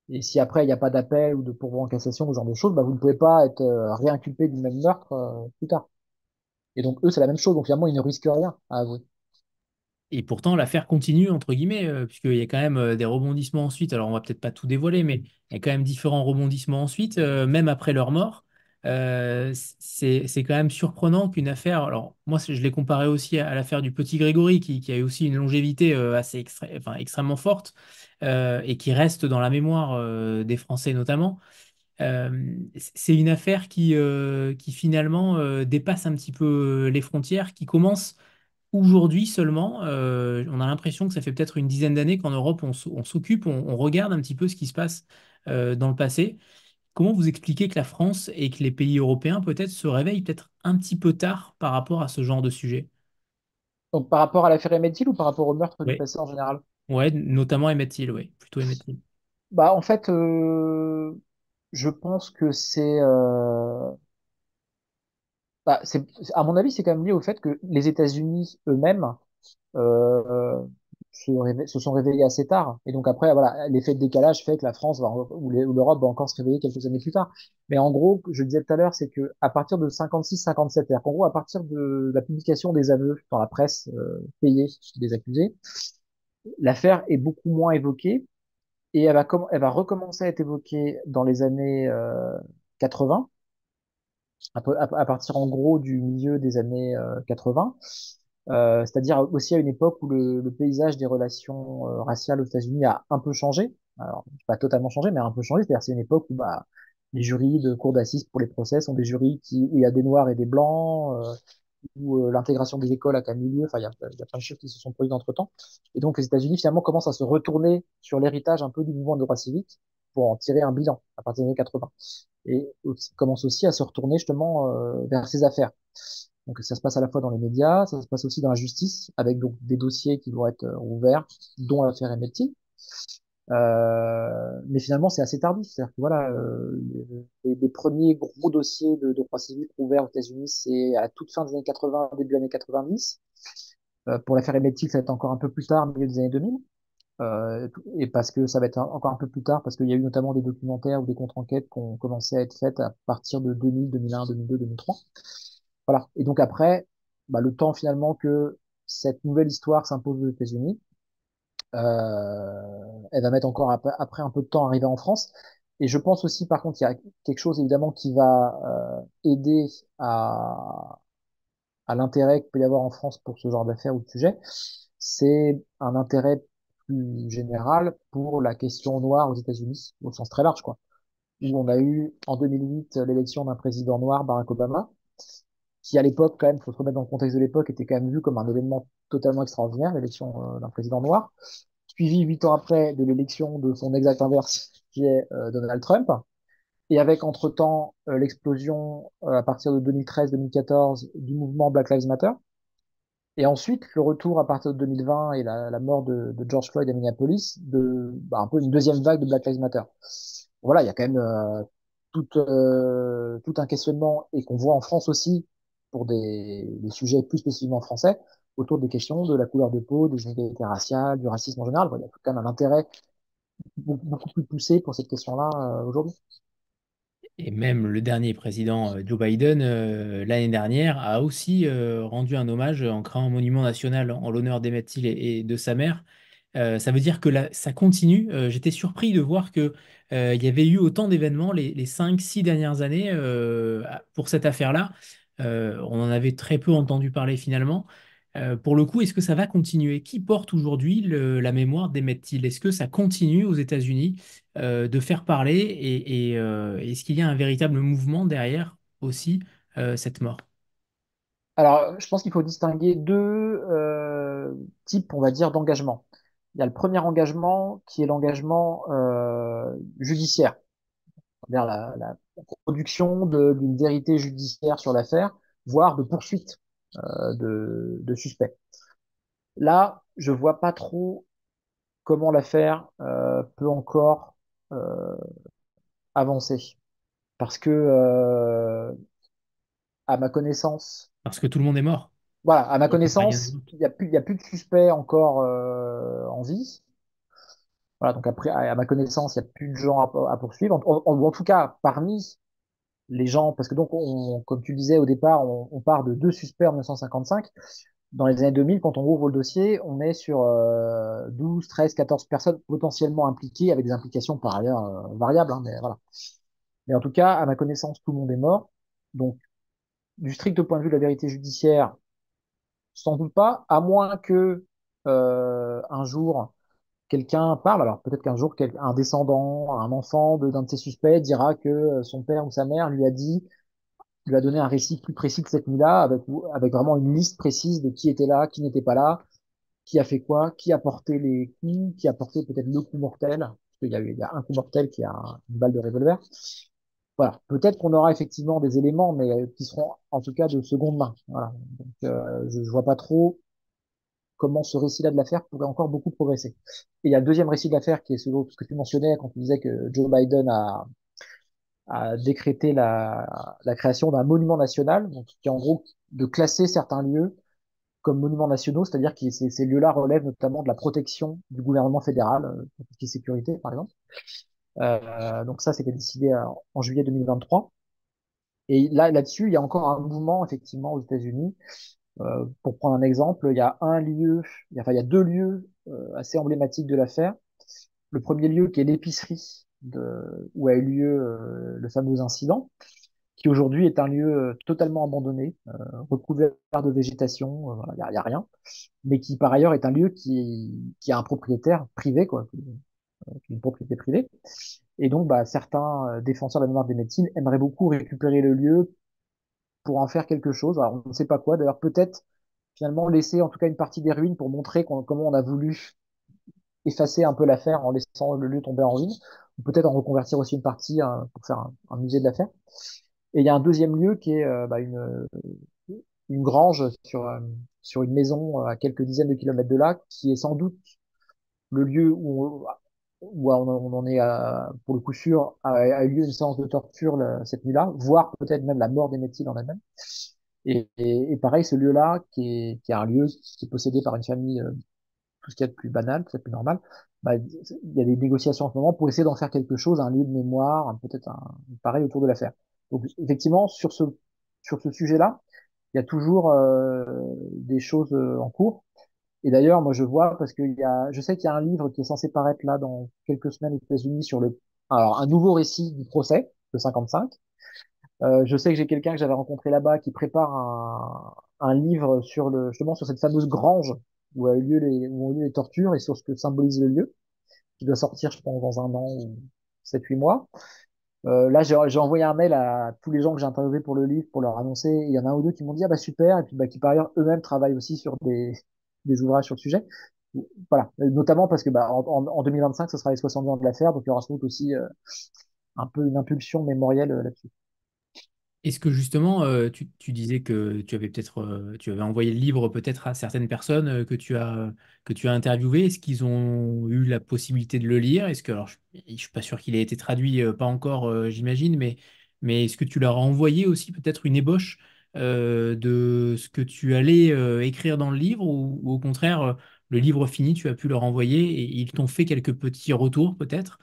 et si après il n'y a pas d'appel ou de pourvoi en cassation ou ce genre de choses, bah, vous ne pouvez pas être réinculpé du même meurtre plus tard. Et donc eux, c'est la même chose. Donc finalement, ils ne risquent rien à avouer. Et pourtant, l'affaire continue, entre guillemets, puisqu'il y a quand même des rebondissements ensuite. Alors, on va peut-être pas tout dévoiler, mais il y a quand même différents rebondissements ensuite, même après leur mort. C'est quand même surprenant qu'une affaire. Alors, moi, je l'ai comparé aussi à l'affaire du petit Grégory, qui a eu aussi une longévité assez enfin, extrêmement forte et qui reste dans la mémoire des Français notamment. C'est une affaire qui finalement dépasse un petit peu les frontières, qui commence aujourd'hui seulement. On a l'impression que ça fait peut-être une dizaine d'années qu'en Europe, on s'occupe, on regarde un petit peu ce qui se passe dans le passé. Comment vous expliquez que la France et que les pays européens peut-être se réveillent peut-être un petit peu tard par rapport à ce genre de sujet? Donc par rapport à l'affaire Emmett Till ou par rapport au meurtre du Oui. passé en général? Ouais, notamment Emmett Till, oui, plutôt Emmett Till. Bah en fait, je pense que à mon avis, c'est quand même lié au fait que les États-Unis eux-mêmes euh, se sont réveillés assez tard. Et donc après, voilà, l'effet de décalage fait que la France ou l'Europe va encore se réveiller quelques années plus tard. Mais en gros, je le disais tout à l'heure, c'est que à partir de 56-57, c'est-à-dire qu'en gros, à partir de la publication des aveux dans la presse payée des accusés, l'affaire est beaucoup moins évoquée et elle va recommencer à être évoquée dans les années 80, à partir en gros du milieu des années 80. C'est-à-dire aussi à une époque où le paysage des relations raciales aux États-Unis a un peu changé. Alors, pas totalement changé, mais un peu changé. C'est-à-dire c'est une époque où bah, les jurys de cour d'assises pour les procès sont des jurys où il y a des noirs et des blancs, où l'intégration des écoles a quand même eu lieu. Enfin, il y a plein de choses qui se sont produites entre-temps. Et donc, les États-Unis finalement commencent à se retourner sur l'héritage un peu du mouvement de droit civique pour en tirer un bilan à partir des années 80. Et commencent aussi à se retourner justement vers ces affaires. Donc ça se passe à la fois dans les médias, ça se passe aussi dans la justice, avec donc des dossiers qui vont être ouverts, dont l'affaire Emmett. Mais finalement, c'est assez tardif. C'est-à-dire que voilà, les premiers gros dossiers de droit civique ouverts aux États-Unis, c'est à toute fin des années 80, début années 90. Pour l'affaire Emmett, ça va être encore un peu plus tard, milieu des années 2000. Et parce que ça va être encore un peu plus tard, parce qu'il y a eu notamment des documentaires ou des contre-enquêtes qui ont commencé à être faites à partir de 2000, 2001, 2002, 2003. Voilà. Et donc après, bah, le temps finalement que cette nouvelle histoire s'impose aux États-Unis, Elle va mettre encore après un peu de temps à arriver en France. Et je pense aussi, par contre, il y a quelque chose évidemment qui va aider à l'intérêt qu'il peut y avoir en France pour ce genre d'affaires ou de sujet. C'est un intérêt plus général pour la question noire aux États-Unis, au sens très large, quoi. Où on a eu en 2008 l'élection d'un président noir, Barack Obama, qui à l'époque, quand même, faut se remettre dans le contexte de l'époque, était quand même vu comme un événement totalement extraordinaire, l'élection d'un président noir, suivi 8 ans après de l'élection de son exact inverse, qui est Donald Trump, et avec entre-temps l'explosion à partir de 2013-2014 du mouvement Black Lives Matter, et ensuite le retour à partir de 2020 et la mort de George Floyd à Minneapolis, un peu une deuxième vague de Black Lives Matter. Voilà, il y a quand même tout un questionnement, et qu'on voit en France aussi, pour des sujets plus spécifiquement français, autour des questions de la couleur de peau, des inégalités raciales, du racisme en général. Voilà, il y a quand même un intérêt beaucoup plus poussé pour cette question-là aujourd'hui. Et même le dernier président, Joe Biden, l'année dernière, a aussi rendu un hommage en créant un monument national en l'honneur d'Emmett Till et de sa mère. Ça veut dire que ça continue. J'étais surpris de voir que, il y avait eu autant d'événements les 5, 6 dernières années pour cette affaire-là. On en avait très peu entendu parler finalement. Pour le coup, est-ce que ça va continuer? Qui porte aujourd'hui la mémoire d'Emmett Till? Est-ce que ça continue aux États-Unis de faire parler et est-ce qu'il y a un véritable mouvement derrière aussi cette mort? Alors, je pense qu'il faut distinguer deux types, on va dire, d'engagement. Il y a le premier engagement qui est l'engagement judiciaire, c'est-à-dire la production d'une vérité judiciaire sur l'affaire, voire de poursuite de suspects. Là, je vois pas trop comment l'affaire peut encore euh, avancer, parce que à ma connaissance, Parce que tout le monde est mort. voilà, à ma Il n'y a pas rien connaissance, d'autre. il y a plus de suspects encore en vie. Voilà, donc après, à ma connaissance, il n'y a plus de gens à poursuivre. En tout cas, parmi les gens, parce que donc, comme tu le disais au départ, on part de deux suspects en 1955. Dans les années 2000, quand on ouvre le dossier, on est sur 12, 13, 14 personnes potentiellement impliquées, avec des implications par ailleurs variables, hein, mais voilà. Mais en tout cas, à ma connaissance, tout le monde est mort. Donc, du strict point de vue de la vérité judiciaire, sans doute pas, à moins que un jour quelqu'un parle. Alors peut-être qu'un jour un descendant, un enfant d'un de ses suspects dira que son père ou sa mère lui a donné un récit plus précis de cette nuit-là, avec vraiment une liste précise de qui était là, qui n'était pas là, qui a fait quoi, qui a porté les coups, qui a porté peut-être le coup mortel, parce il y a un coup mortel qui a une balle de revolver. Voilà, peut-être qu'on aura effectivement des éléments, mais qui seront en tout cas de seconde main. Voilà. Donc, je vois pas trop comment ce récit-là de l'affaire pourrait encore beaucoup progresser. Et il y a le deuxième récit de l'affaire qui est ce que tu mentionnais quand tu disais que Joe Biden a décrété la création d'un monument national, donc qui est en gros de classer certains lieux comme monuments nationaux, c'est-à-dire que ces lieux-là relèvent notamment de la protection du gouvernement fédéral, pour tout ce qui est sécurité, par exemple. Donc ça, c'était décidé en juillet 2023. Et là-dessus, il y a encore un mouvement, effectivement, aux États-Unis. Pour prendre un exemple, il y a un lieu, enfin, il y a deux lieux assez emblématiques de l'affaire. Le premier lieu qui est l'épicerie où a eu lieu le fameux incident, qui aujourd'hui est un lieu totalement abandonné, recouvert de végétation, voilà, y a rien, mais qui par ailleurs est un lieu qui a un propriétaire privé, quoi, qui est une propriété privée. Et donc, bah, certains défenseurs de la mémoire des médecines aimeraient beaucoup récupérer le lieu pour en faire quelque chose. Alors, on ne sait pas quoi. D'ailleurs, peut-être finalement laisser en tout cas une partie des ruines pour montrer comment on a voulu effacer un peu l'affaire en laissant le lieu tomber en ruine, ou peut-être en reconvertir aussi une partie pour faire un musée de l'affaire. Et il y a un deuxième lieu qui est une grange sur une maison à quelques dizaines de kilomètres de là, qui est sans doute le lieu où on en est pour le coup sûr, a eu lieu une séance de torture cette nuit-là, voire peut-être même la mort des médecins en elle-même. Et pareil, ce lieu-là, qui est un lieu qui est possédé par une famille, tout ce qu'il y a de plus banal, tout ce qui est de plus normal, bah, il y a des négociations en ce moment pour essayer d'en faire quelque chose, un lieu de mémoire, peut-être pareil autour de l'affaire. Donc effectivement, sur ce sujet-là, il y a toujours des choses en cours. Et d'ailleurs, moi, je vois, parce je sais qu'il y a un livre qui est censé paraître là dans quelques semaines aux États-Unis sur alors, un nouveau récit du procès de 55. Je sais que j'ai quelqu'un que j'avais rencontré là-bas qui prépare un livre justement sur cette fameuse grange où ont eu lieu les tortures et sur ce que symbolise le lieu, qui doit sortir, je pense, dans un an ou 7, 8 mois. Là, j'ai envoyé un mail à tous les gens que j'ai interviewés pour le livre pour leur annoncer. Il y en a un ou deux qui m'ont dit, ah bah super, et puis bah, qui par ailleurs eux-mêmes travaillent aussi sur des ouvrages sur le sujet. Voilà, notamment parce que bah, en 2025, ce sera les 60 ans de l'affaire, donc il y aura sans doute aussi un peu une impulsion mémorielle là-dessus. Est-ce que justement, tu disais que tu avais envoyé le livre peut-être à certaines personnes que tu as interviewées. Est-ce qu'ils ont eu la possibilité de le lire? Est-ce que, alors, je suis pas sûr qu'il ait été traduit, pas encore, j'imagine, mais est-ce que tu leur as envoyé aussi peut-être une ébauche de ce que tu allais écrire dans le livre ou au contraire, le livre fini, tu as pu leur envoyer et ils t'ont fait quelques petits retours peut-être?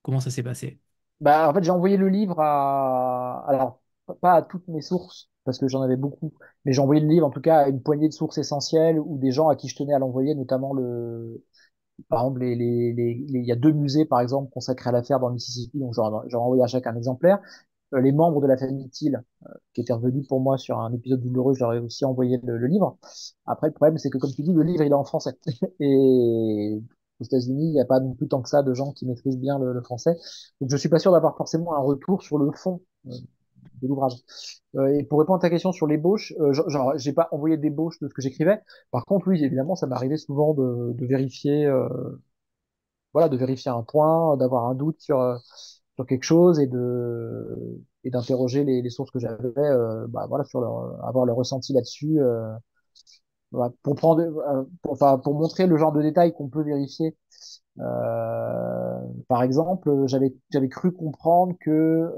Comment ça s'est passé? Bah, en fait, j'ai envoyé le livre alors, pas à toutes mes sources, parce que j'en avais beaucoup, mais j'ai envoyé le livre, en tout cas, à une poignée de sources essentielles ou des gens à qui je tenais à l'envoyer, notamment par exemple, il y a 2 musées, par exemple, consacrés à l'affaire dans le Mississippi, donc j'en ai envoyé à chacun un exemplaire. Les membres de la famille Thiel, qui étaient revenus pour moi sur un épisode douloureux, j'aurais aussi envoyé le livre. Après, le problème, c'est que, comme tu dis, le livre, il est en français. Et aux États-Unis, il n'y a pas non plus tant que ça de gens qui maîtrisent bien le français. Donc, je suis pas sûr d'avoir forcément un retour sur le fond de l'ouvrage. Et pour répondre à ta question sur l'ébauche, genre, j'ai pas envoyé d'ébauche de ce que j'écrivais. Par contre, oui, évidemment, ça m'arrivait souvent de vérifier, voilà, de vérifier un point, d'avoir un doute sur quelque chose et d'interroger les sources que j'avais, bah, voilà, avoir leur ressenti là-dessus, voilà, enfin, pour montrer le genre de détails qu'on peut vérifier. Par exemple, j'avais cru comprendre que,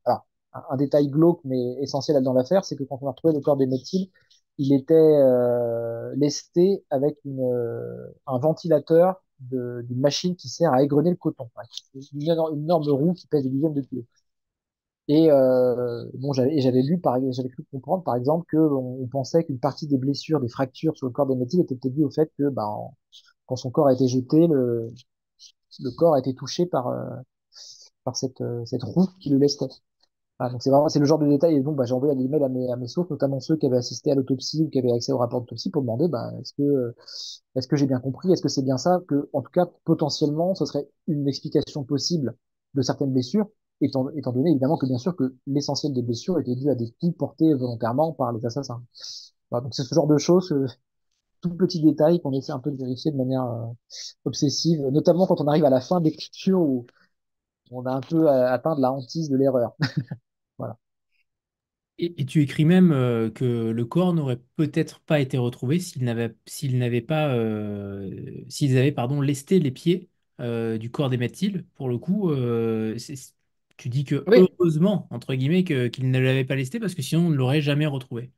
alors, un détail glauque mais essentiel dans l'affaire, c'est que quand on a retrouvé le corps d'Emmett Till, il était lesté avec un ventilateur d'une machine qui sert à égrener le coton. Ouais, une énorme roue qui pèse des dizaines de kilos. Et bon, j'avais cru comprendre, par exemple, que on pensait qu'une partie des blessures, des fractures sur le corps d'Emmett Till étaient peut-être dues au fait que, ben, quand son corps a été jeté, le corps a été touché par cette roue qui le lestait. Voilà, donc c'est le genre de détail. Et donc, bah, j'ai envoyé des emails à mes sources, notamment ceux qui avaient assisté à l'autopsie ou qui avaient accès au rapport d'autopsie pour demander, bah, est-ce que j'ai bien compris? Est-ce que c'est bien ça? Que, en tout cas, potentiellement, ce serait une explication possible de certaines blessures, étant donné évidemment que bien sûr que l'essentiel des blessures était dû à des coups portés volontairement par les assassins. Voilà, donc c'est ce genre de choses, tout petit détail qu'on essaie un peu de vérifier de manière obsessive, notamment quand on arrive à la fin de l'écriture où on a un peu atteint de la hantise de l'erreur. Voilà. Et tu écris même que le corps n'aurait peut-être pas été retrouvé s'ils n'avaient pas s'ils avaient pardon lesté les pieds du corps d'Emmett Till. Pour le coup, tu dis que Oui, heureusement entre guillemets qu'ils ne l'avaient pas lesté parce que sinon on ne l'aurait jamais retrouvé.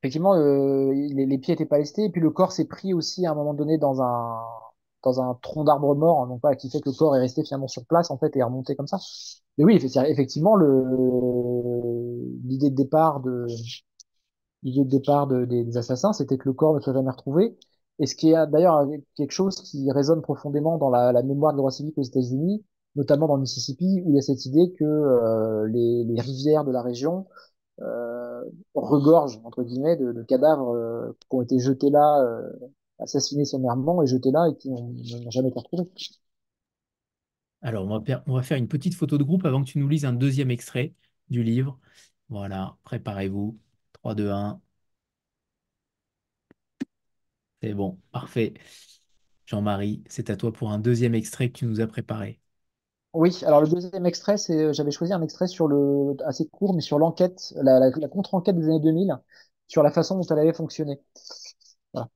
effectivement, les pieds étaient pas lestés, et puis le corps s'est pris aussi à un moment donné dans un tronc d'arbre mort, hein, donc voilà, qui fait que le corps est resté finalement sur place en fait et est remonté comme ça. Mais oui, effectivement, l'idée de départ des assassins, c'était que le corps ne soit jamais retrouvé. Et ce qui est d'ailleurs quelque chose qui résonne profondément dans la mémoire de droit civique aux États-Unis, notamment dans le Mississippi, où il y a cette idée que les rivières de la région regorgent, entre guillemets, de cadavres qui ont été jetés là, assassinés sommairement et jetés là et qui n'ont jamais été retrouvés. Alors on va faire une petite photo de groupe avant que tu nous lises un deuxième extrait du livre. Voilà, préparez-vous. 3, 2, 1. C'est bon, parfait. Jean-Marie, c'est à toi pour un deuxième extrait que tu nous as préparé. Oui, alors le deuxième extrait, j'avais choisi un extrait assez court, mais sur l'enquête, la contre-enquête des années 2000, sur la façon dont elle avait fonctionné. Voilà.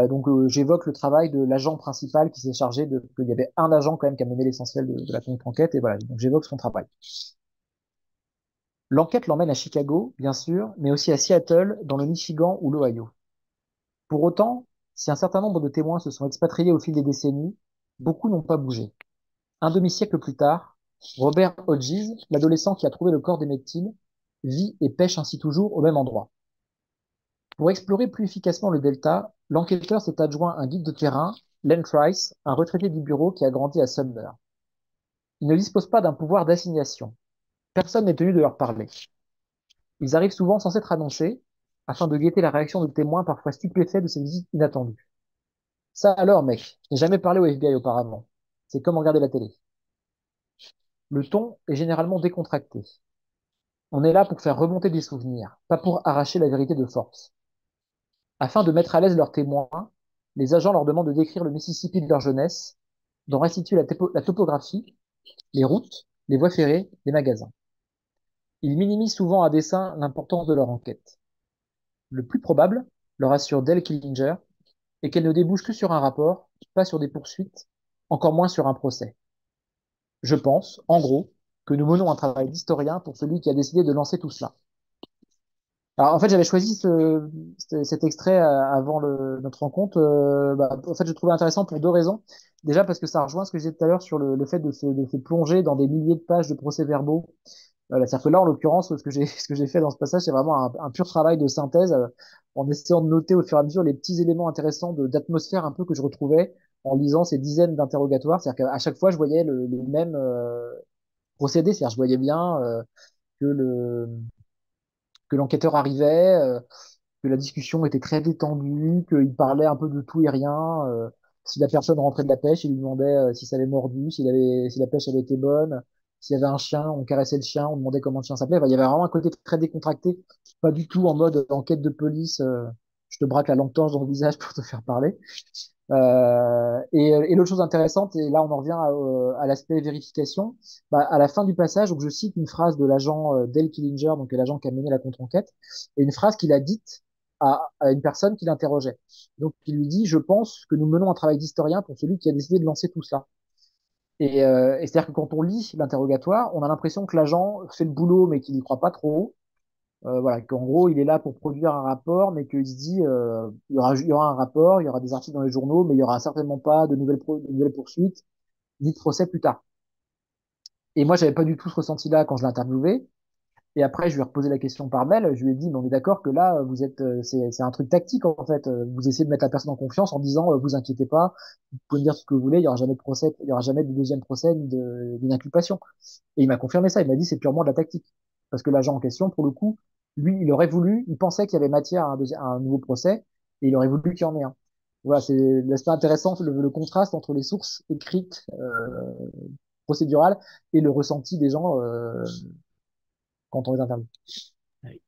Donc j'évoque le travail de l'agent principal qui s'est chargé qu'il y avait un agent quand même qui a mené l'essentiel de la contre-enquête, et voilà, donc j'évoque son travail. L'enquête l'emmène à Chicago, bien sûr, mais aussi à Seattle, dans le Michigan ou l'Ohio. Pour autant, si un certain nombre de témoins se sont expatriés au fil des décennies, beaucoup n'ont pas bougé. Un demi-siècle plus tard, Robert Hodges, l'adolescent qui a trouvé le corps d'Emmett Till, vit et pêche ainsi toujours au même endroit. Pour explorer plus efficacement le delta, l'enquêteur s'est adjoint un guide de terrain, Len Trice, un retraité du bureau qui a grandi à Sumner. Il ne dispose pas d'un pouvoir d'assignation. Personne n'est tenu de leur parler. Ils arrivent souvent sans être annoncés, afin de guetter la réaction de témoins parfois stupéfaits de ces visites inattendues. Ça alors, mec, je n'ai jamais parlé au FBI auparavant. C'est comme regarder la télé. Le ton est généralement décontracté. On est là pour faire remonter des souvenirs, pas pour arracher la vérité de force. Afin de mettre à l'aise leurs témoins, les agents leur demandent de décrire le Mississippi de leur jeunesse, d'en restituer la topographie, les routes, les voies ferrées, les magasins. Ils minimisent souvent à dessein l'importance de leur enquête. Le plus probable, leur assure Dale Killinger, est qu'elle ne débouche que sur un rapport, pas sur des poursuites, encore moins sur un procès. Je pense, en gros, que nous menons un travail d'historien pour celui qui a décidé de lancer tout cela. Alors, en fait, j'avais choisi cet extrait avant notre rencontre. En fait, je trouvais intéressant pour deux raisons. Déjà, parce que ça rejoint ce que je disais tout à l'heure sur le fait de se plonger dans des milliers de pages de procès-verbaux. C'est-à-dire que là, en l'occurrence, ce que j'ai fait dans ce passage, c'est vraiment un pur travail de synthèse, en essayant de noter au fur et à mesure les petits éléments intéressants d'atmosphère un peu que je retrouvais en lisant ces dizaines d'interrogatoires. C'est-à-dire qu'à chaque fois, je voyais le même procédé. C'est-à-dire, je voyais bien que le que l'enquêteur arrivait, que la discussion était très détendue, qu'il parlait un peu de tout et rien. Si la personne rentrait de la pêche, il lui demandait si ça avait mordu, si la pêche avait été bonne. S'il y avait un chien, on caressait le chien, on demandait comment le chien s'appelait. Enfin, il y avait vraiment un côté très décontracté, pas du tout en mode enquête de police. Je te braque la lampe torche dans le visage pour te faire parler. Et l'autre chose intéressante, et là on en revient à l'aspect vérification, à la fin du passage, donc je cite une phrase de l'agent Dale Killinger, donc l'agent qui a mené la contre-enquête, et une phrase qu'il a dite à une personne qui l'interrogeait. Donc il lui dit, je pense que nous menons un travail d'historien pour celui qui a décidé de lancer tout cela. Et c'est-à-dire que quand on lit l'interrogatoire, on a l'impression que l'agent fait le boulot, mais qu'il n'y croit pas trop. Voilà, qu'en gros, il est là pour produire un rapport, mais qu'il se dit, il y aura un rapport, il y aura des articles dans les journaux, mais il y aura certainement pas de nouvelles poursuites, ni de procès plus tard. Et moi, j'avais pas du tout ce ressenti-là quand je l'ai interviewé. Et après, je lui ai reposé la question par mail. Je lui ai dit, mais on est d'accord que là, vous êtes, c'est un truc tactique en fait. Vous essayez de mettre la personne en confiance en disant, vous inquiétez pas, vous pouvez me dire ce que vous voulez, il y aura jamais de procès, il y aura jamais de deuxième procès ni d'une inculpation. Et il m'a confirmé ça. Il m'a dit, c'est purement de la tactique, parce que l'agent en question, pour le coup, lui, il aurait voulu, il pensait qu'il y avait matière à un nouveau procès, et il aurait voulu qu'il y en ait un. Voilà, c'est l'aspect intéressant, le contraste entre les sources écrites, procédurales, et le ressenti des gens quand on les interviewe. Oui.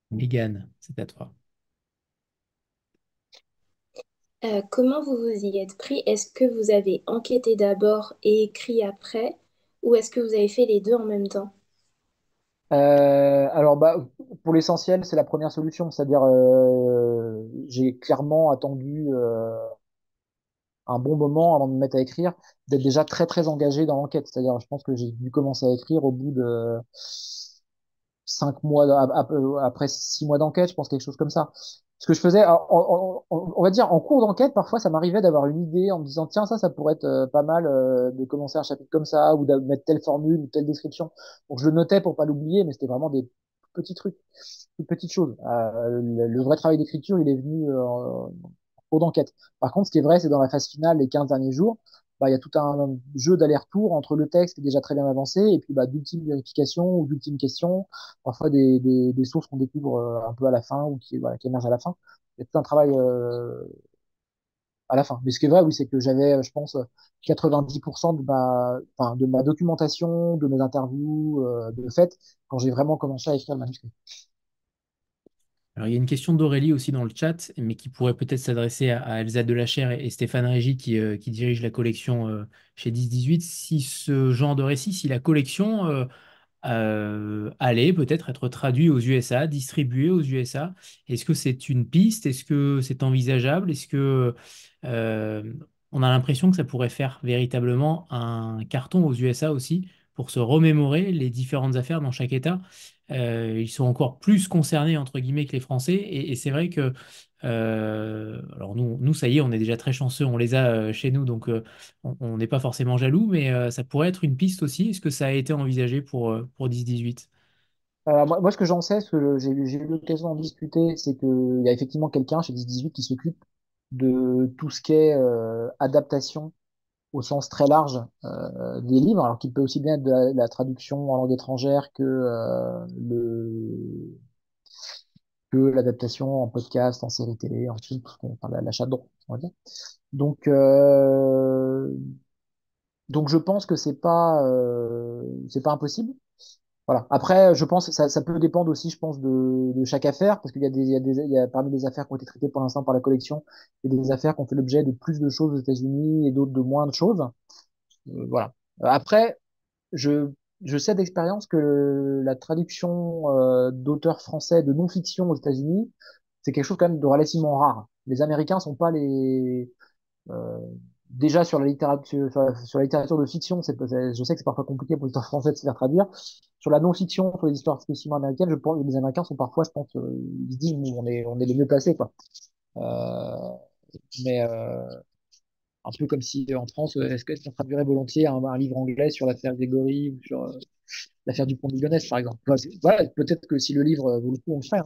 Mégane, c'est à toi. Comment vous vous y êtes pris? Est-ce que vous avez enquêté d'abord et écrit après, ou est-ce que vous avez fait les deux en même temps? Alors, pour l'essentiel, c'est la première solution, c'est-à-dire j'ai clairement attendu un bon moment avant de me mettre à écrire, d'être déjà très très engagé dans l'enquête. C'est-à-dire, je pense que j'ai dû commencer à écrire au bout de 5 mois, après 6 mois d'enquête, je pense quelque chose comme ça. Ce que je faisais, on va dire en cours d'enquête, parfois ça m'arrivait d'avoir une idée en me disant tiens ça pourrait être pas mal de commencer un chapitre comme ça ou de mettre telle formule ou telle description. Donc je le notais pour pas l'oublier, mais c'était vraiment des petits trucs, des petites choses. Le vrai travail d'écriture, il est venu en cours d'enquête. Par contre, ce qui est vrai, c'est dans la phase finale, les 15 derniers jours, il y a tout un jeu d'aller-retour entre le texte qui est déjà très bien avancé et puis d'ultimes vérifications ou d'ultimes questions, parfois des sources qu'on découvre un peu à la fin ou qui émergent à la fin. Il y a tout un travail à la fin. Mais ce qui est vrai, oui, c'est que j'avais, je pense, 90% de ma documentation, de mes interviews, de fait, quand j'ai vraiment commencé à écrire le manuscrit. Alors, il y a une question d'Aurélie aussi dans le chat, mais qui pourrait peut-être s'adresser à Elsa Delachère et Stéphane Régis qui dirigent la collection chez 10-18. Si ce genre de récit, si la collection allait peut-être être traduit aux USA, distribué aux USA, est-ce que c'est une piste? Est-ce que c'est envisageable? Est-ce que euh, on a l'impression que ça pourrait faire véritablement un carton aux USA aussi pour se remémorer les différentes affaires dans chaque État? Ils sont encore plus concernés, entre guillemets, que les Français. Et c'est vrai que, alors nous, ça y est, on est déjà très chanceux, on les a chez nous, donc on n'est pas forcément jaloux, mais ça pourrait être une piste aussi. Est-ce que ça a été envisagé pour 10-18? Moi, ce que j'en sais, ce que j'ai eu l'occasion d'en discuter, c'est qu'il y a effectivement quelqu'un chez 10-18 qui s'occupe de tout ce qui est adaptation au sens très large des livres, alors qu'il peut aussi bien être de la traduction en langue étrangère que l'adaptation en podcast, en série télé, en film, enfin, l'achat de droit, on va dire. Donc, euh, donc je pense que c'est pas impossible. Voilà. Après, je pense que ça peut dépendre aussi, je pense, de chaque affaire, parce qu'il y a il y a parmi les affaires qui ont été traitées pour l'instant par la collection, il y a des affaires qui ont fait l'objet de plus de choses aux États-Unis et d'autres de moins de choses. Voilà. Après, je, je sais d'expérience que la traduction d'auteurs français de non-fiction aux États-Unis, c'est quelque chose quand même de relativement rare. Les Américains sont pas les euh, déjà sur la littérature de fiction, je sais que c'est parfois compliqué pour les auteurs français de se faire traduire. Sur la non-fiction, sur les histoires spécifiquement américaines, je pense que les Américains sont parfois, je pense, ils se disent, nous, on est les mieux placés, quoi. Euh, mais un peu comme si en France, est-ce qu'on traduirait volontiers un livre anglais sur l'affaire Grégory ou sur l'affaire du pont de Ligonnès, par exemple. Voilà, peut-être que si le livre vaut le coup, on le ferait. Hein.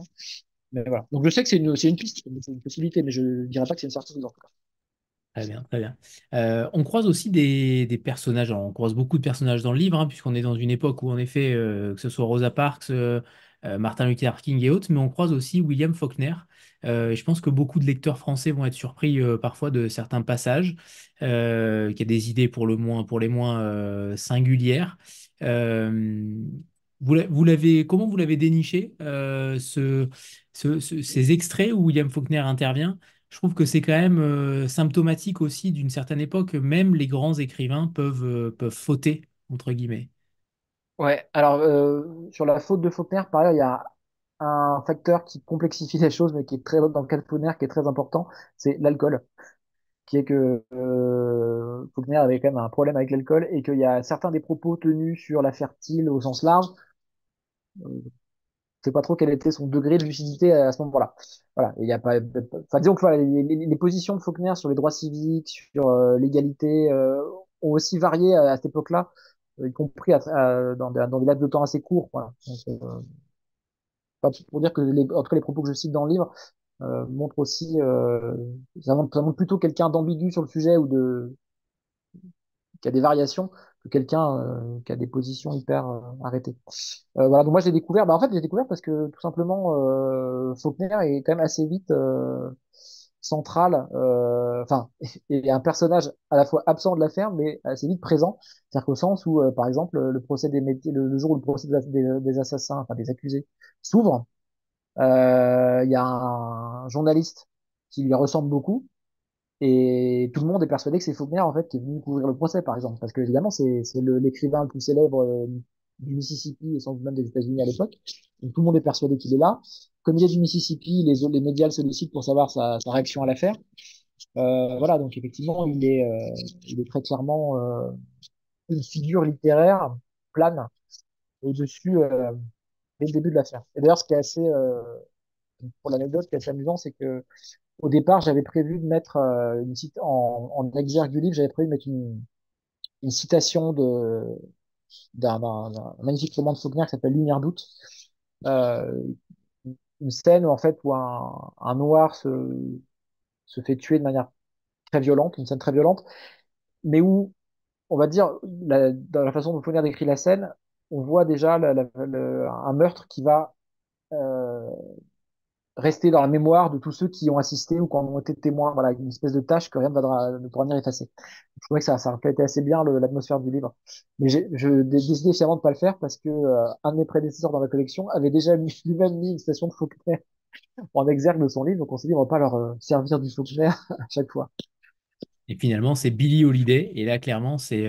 Mais voilà. Donc je sais que c'est une piste, c'est une possibilité, mais je ne dirais pas que c'est une certitude en tout cas. Très bien, très bien. On croise aussi des personnages, alors on croise beaucoup de personnages dans le livre, hein, puisqu'on est dans une époque où, en effet, que ce soit Rosa Parks, Martin Luther King et autres, mais on croise aussi William Faulkner. Et je pense que beaucoup de lecteurs français vont être surpris parfois de certains passages, qui a des idées pour les moins singulières. Euh, comment vous l'avez déniché, ces extraits où William Faulkner intervient? Je trouve que c'est quand même symptomatique aussi d'une certaine époque. Même les grands écrivains peuvent fauter, entre guillemets. Ouais, alors sur la faute de Faulkner, par ailleurs, il y a un facteur qui complexifie les choses, mais qui est très dans le cas de Faulkner, qui est très important, c'est l'alcool, qui est que Faulkner avait quand même un problème avec l'alcool et qu'il y a certains des propos tenus sur l'affaire Thiel au sens large, je sais pas trop quel était son degré de lucidité à ce moment-là. Voilà, et il y a pas, enfin disons que voilà, les positions de Faulkner sur les droits civiques, sur l'égalité, ont aussi varié à cette époque-là, y compris dans des laps de temps assez courts. Voilà. Donc, pas pour dire que en tout cas les propos que je cite dans le livre montrent aussi, ça montre plutôt quelqu'un d'ambigu sur le sujet ou qui a des variations que quelqu'un qui a des positions hyper arrêtées. Voilà, donc moi j'ai découvert, en fait j'ai découvert parce que tout simplement Faulkner est quand même assez vite central, enfin, et un personnage à la fois absent de l'affaire mais assez vite présent, c'est-à-dire qu'au sens où par exemple le procès le jour où le procès des assassins, enfin des accusés s'ouvre, il y a un journaliste qui lui ressemble beaucoup et tout le monde est persuadé que c'est Faulkner, en fait, qui est venu couvrir le procès, par exemple. Parce que, évidemment, c'est l'écrivain le plus célèbre du Mississippi et sans doute même des États-Unis à l'époque. Donc, tout le monde est persuadé qu'il est là. Comme il est du Mississippi, les médias le sollicitent pour savoir sa réaction à l'affaire. Voilà, donc effectivement, il est très clairement une figure littéraire plane au-dessus dès le début de l'affaire. Et d'ailleurs, ce qui est assez, pour l'anecdote, ce qui est assez amusant, c'est que au départ, j'avais prévu de mettre en exergue du livre, j'avais prévu de mettre une citation d'un magnifique roman de Faulkner qui s'appelle Lumière d'août. Euh, une scène où, en fait, où un noir se fait tuer de manière très violente, une scène très violente, mais où, on va dire, dans la façon dont Faulkner décrit la scène, on voit déjà un meurtre qui va euh, rester dans la mémoire de tous ceux qui ont assisté ou qui en ont été témoins. Voilà, une espèce de tâche que rien ne pourra venir effacer. Je trouvais que ça reflétait assez bien l'atmosphère du livre. Mais j'ai décidé finalement de pas le faire parce que un de mes prédécesseurs dans la collection avait déjà lui-même mis une citation de Faulkner en exergue de son livre, donc on s'est dit on va pas leur servir du Faulkner à chaque fois. Et finalement, c'est Billie Holiday. Et là, clairement, c'est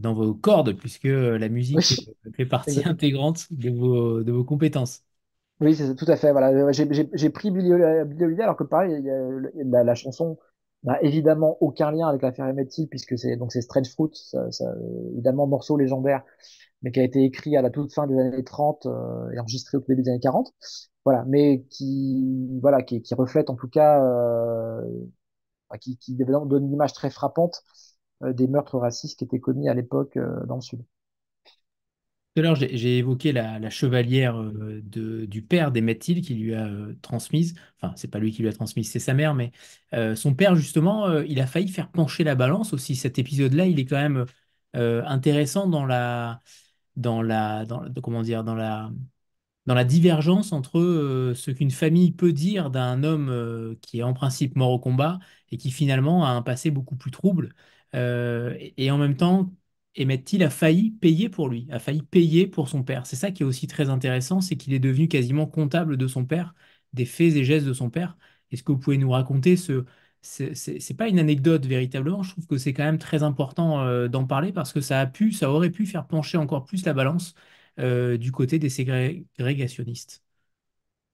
dans vos cordes, puisque la musique Oui, fait partie exact. intégrante de vos compétences. Oui, c'est tout à fait. Voilà, j'ai pris Billy Holiday alors que pareil, la chanson n'a évidemment aucun lien avec l'affaire Emmett Till puisque c'est Strange Fruit, évidemment morceau légendaire, mais qui a été écrit à la toute fin des années 30 et enregistré au début des années 40. Voilà, mais qui reflète en tout cas, qui évidemment donne une image très frappante des meurtres racistes qui étaient commis à l'époque dans le Sud. Tout à l'heure, j'ai évoqué la chevalière du père d'Emmett Till qui lui a transmise, enfin, c'est pas lui qui lui a transmise, c'est sa mère, mais son père, justement, il a failli faire pencher la balance aussi. Cet épisode-là, il est quand même intéressant comment dire, dans la divergence entre ce qu'une famille peut dire d'un homme qui est en principe mort au combat et qui finalement a un passé beaucoup plus trouble. Et en même temps, Emmett Till a failli payer pour lui, a failli payer pour son père. C'est ça qui est aussi très intéressant, c'est qu'il est devenu quasiment comptable de son père, des faits et gestes de son père. Est-ce que vous pouvez nous raconter ce... C'est pas une anecdote véritablement, je trouve que c'est quand même très important d'en parler parce que ça aurait pu faire pencher encore plus la balance du côté des ségrégationnistes.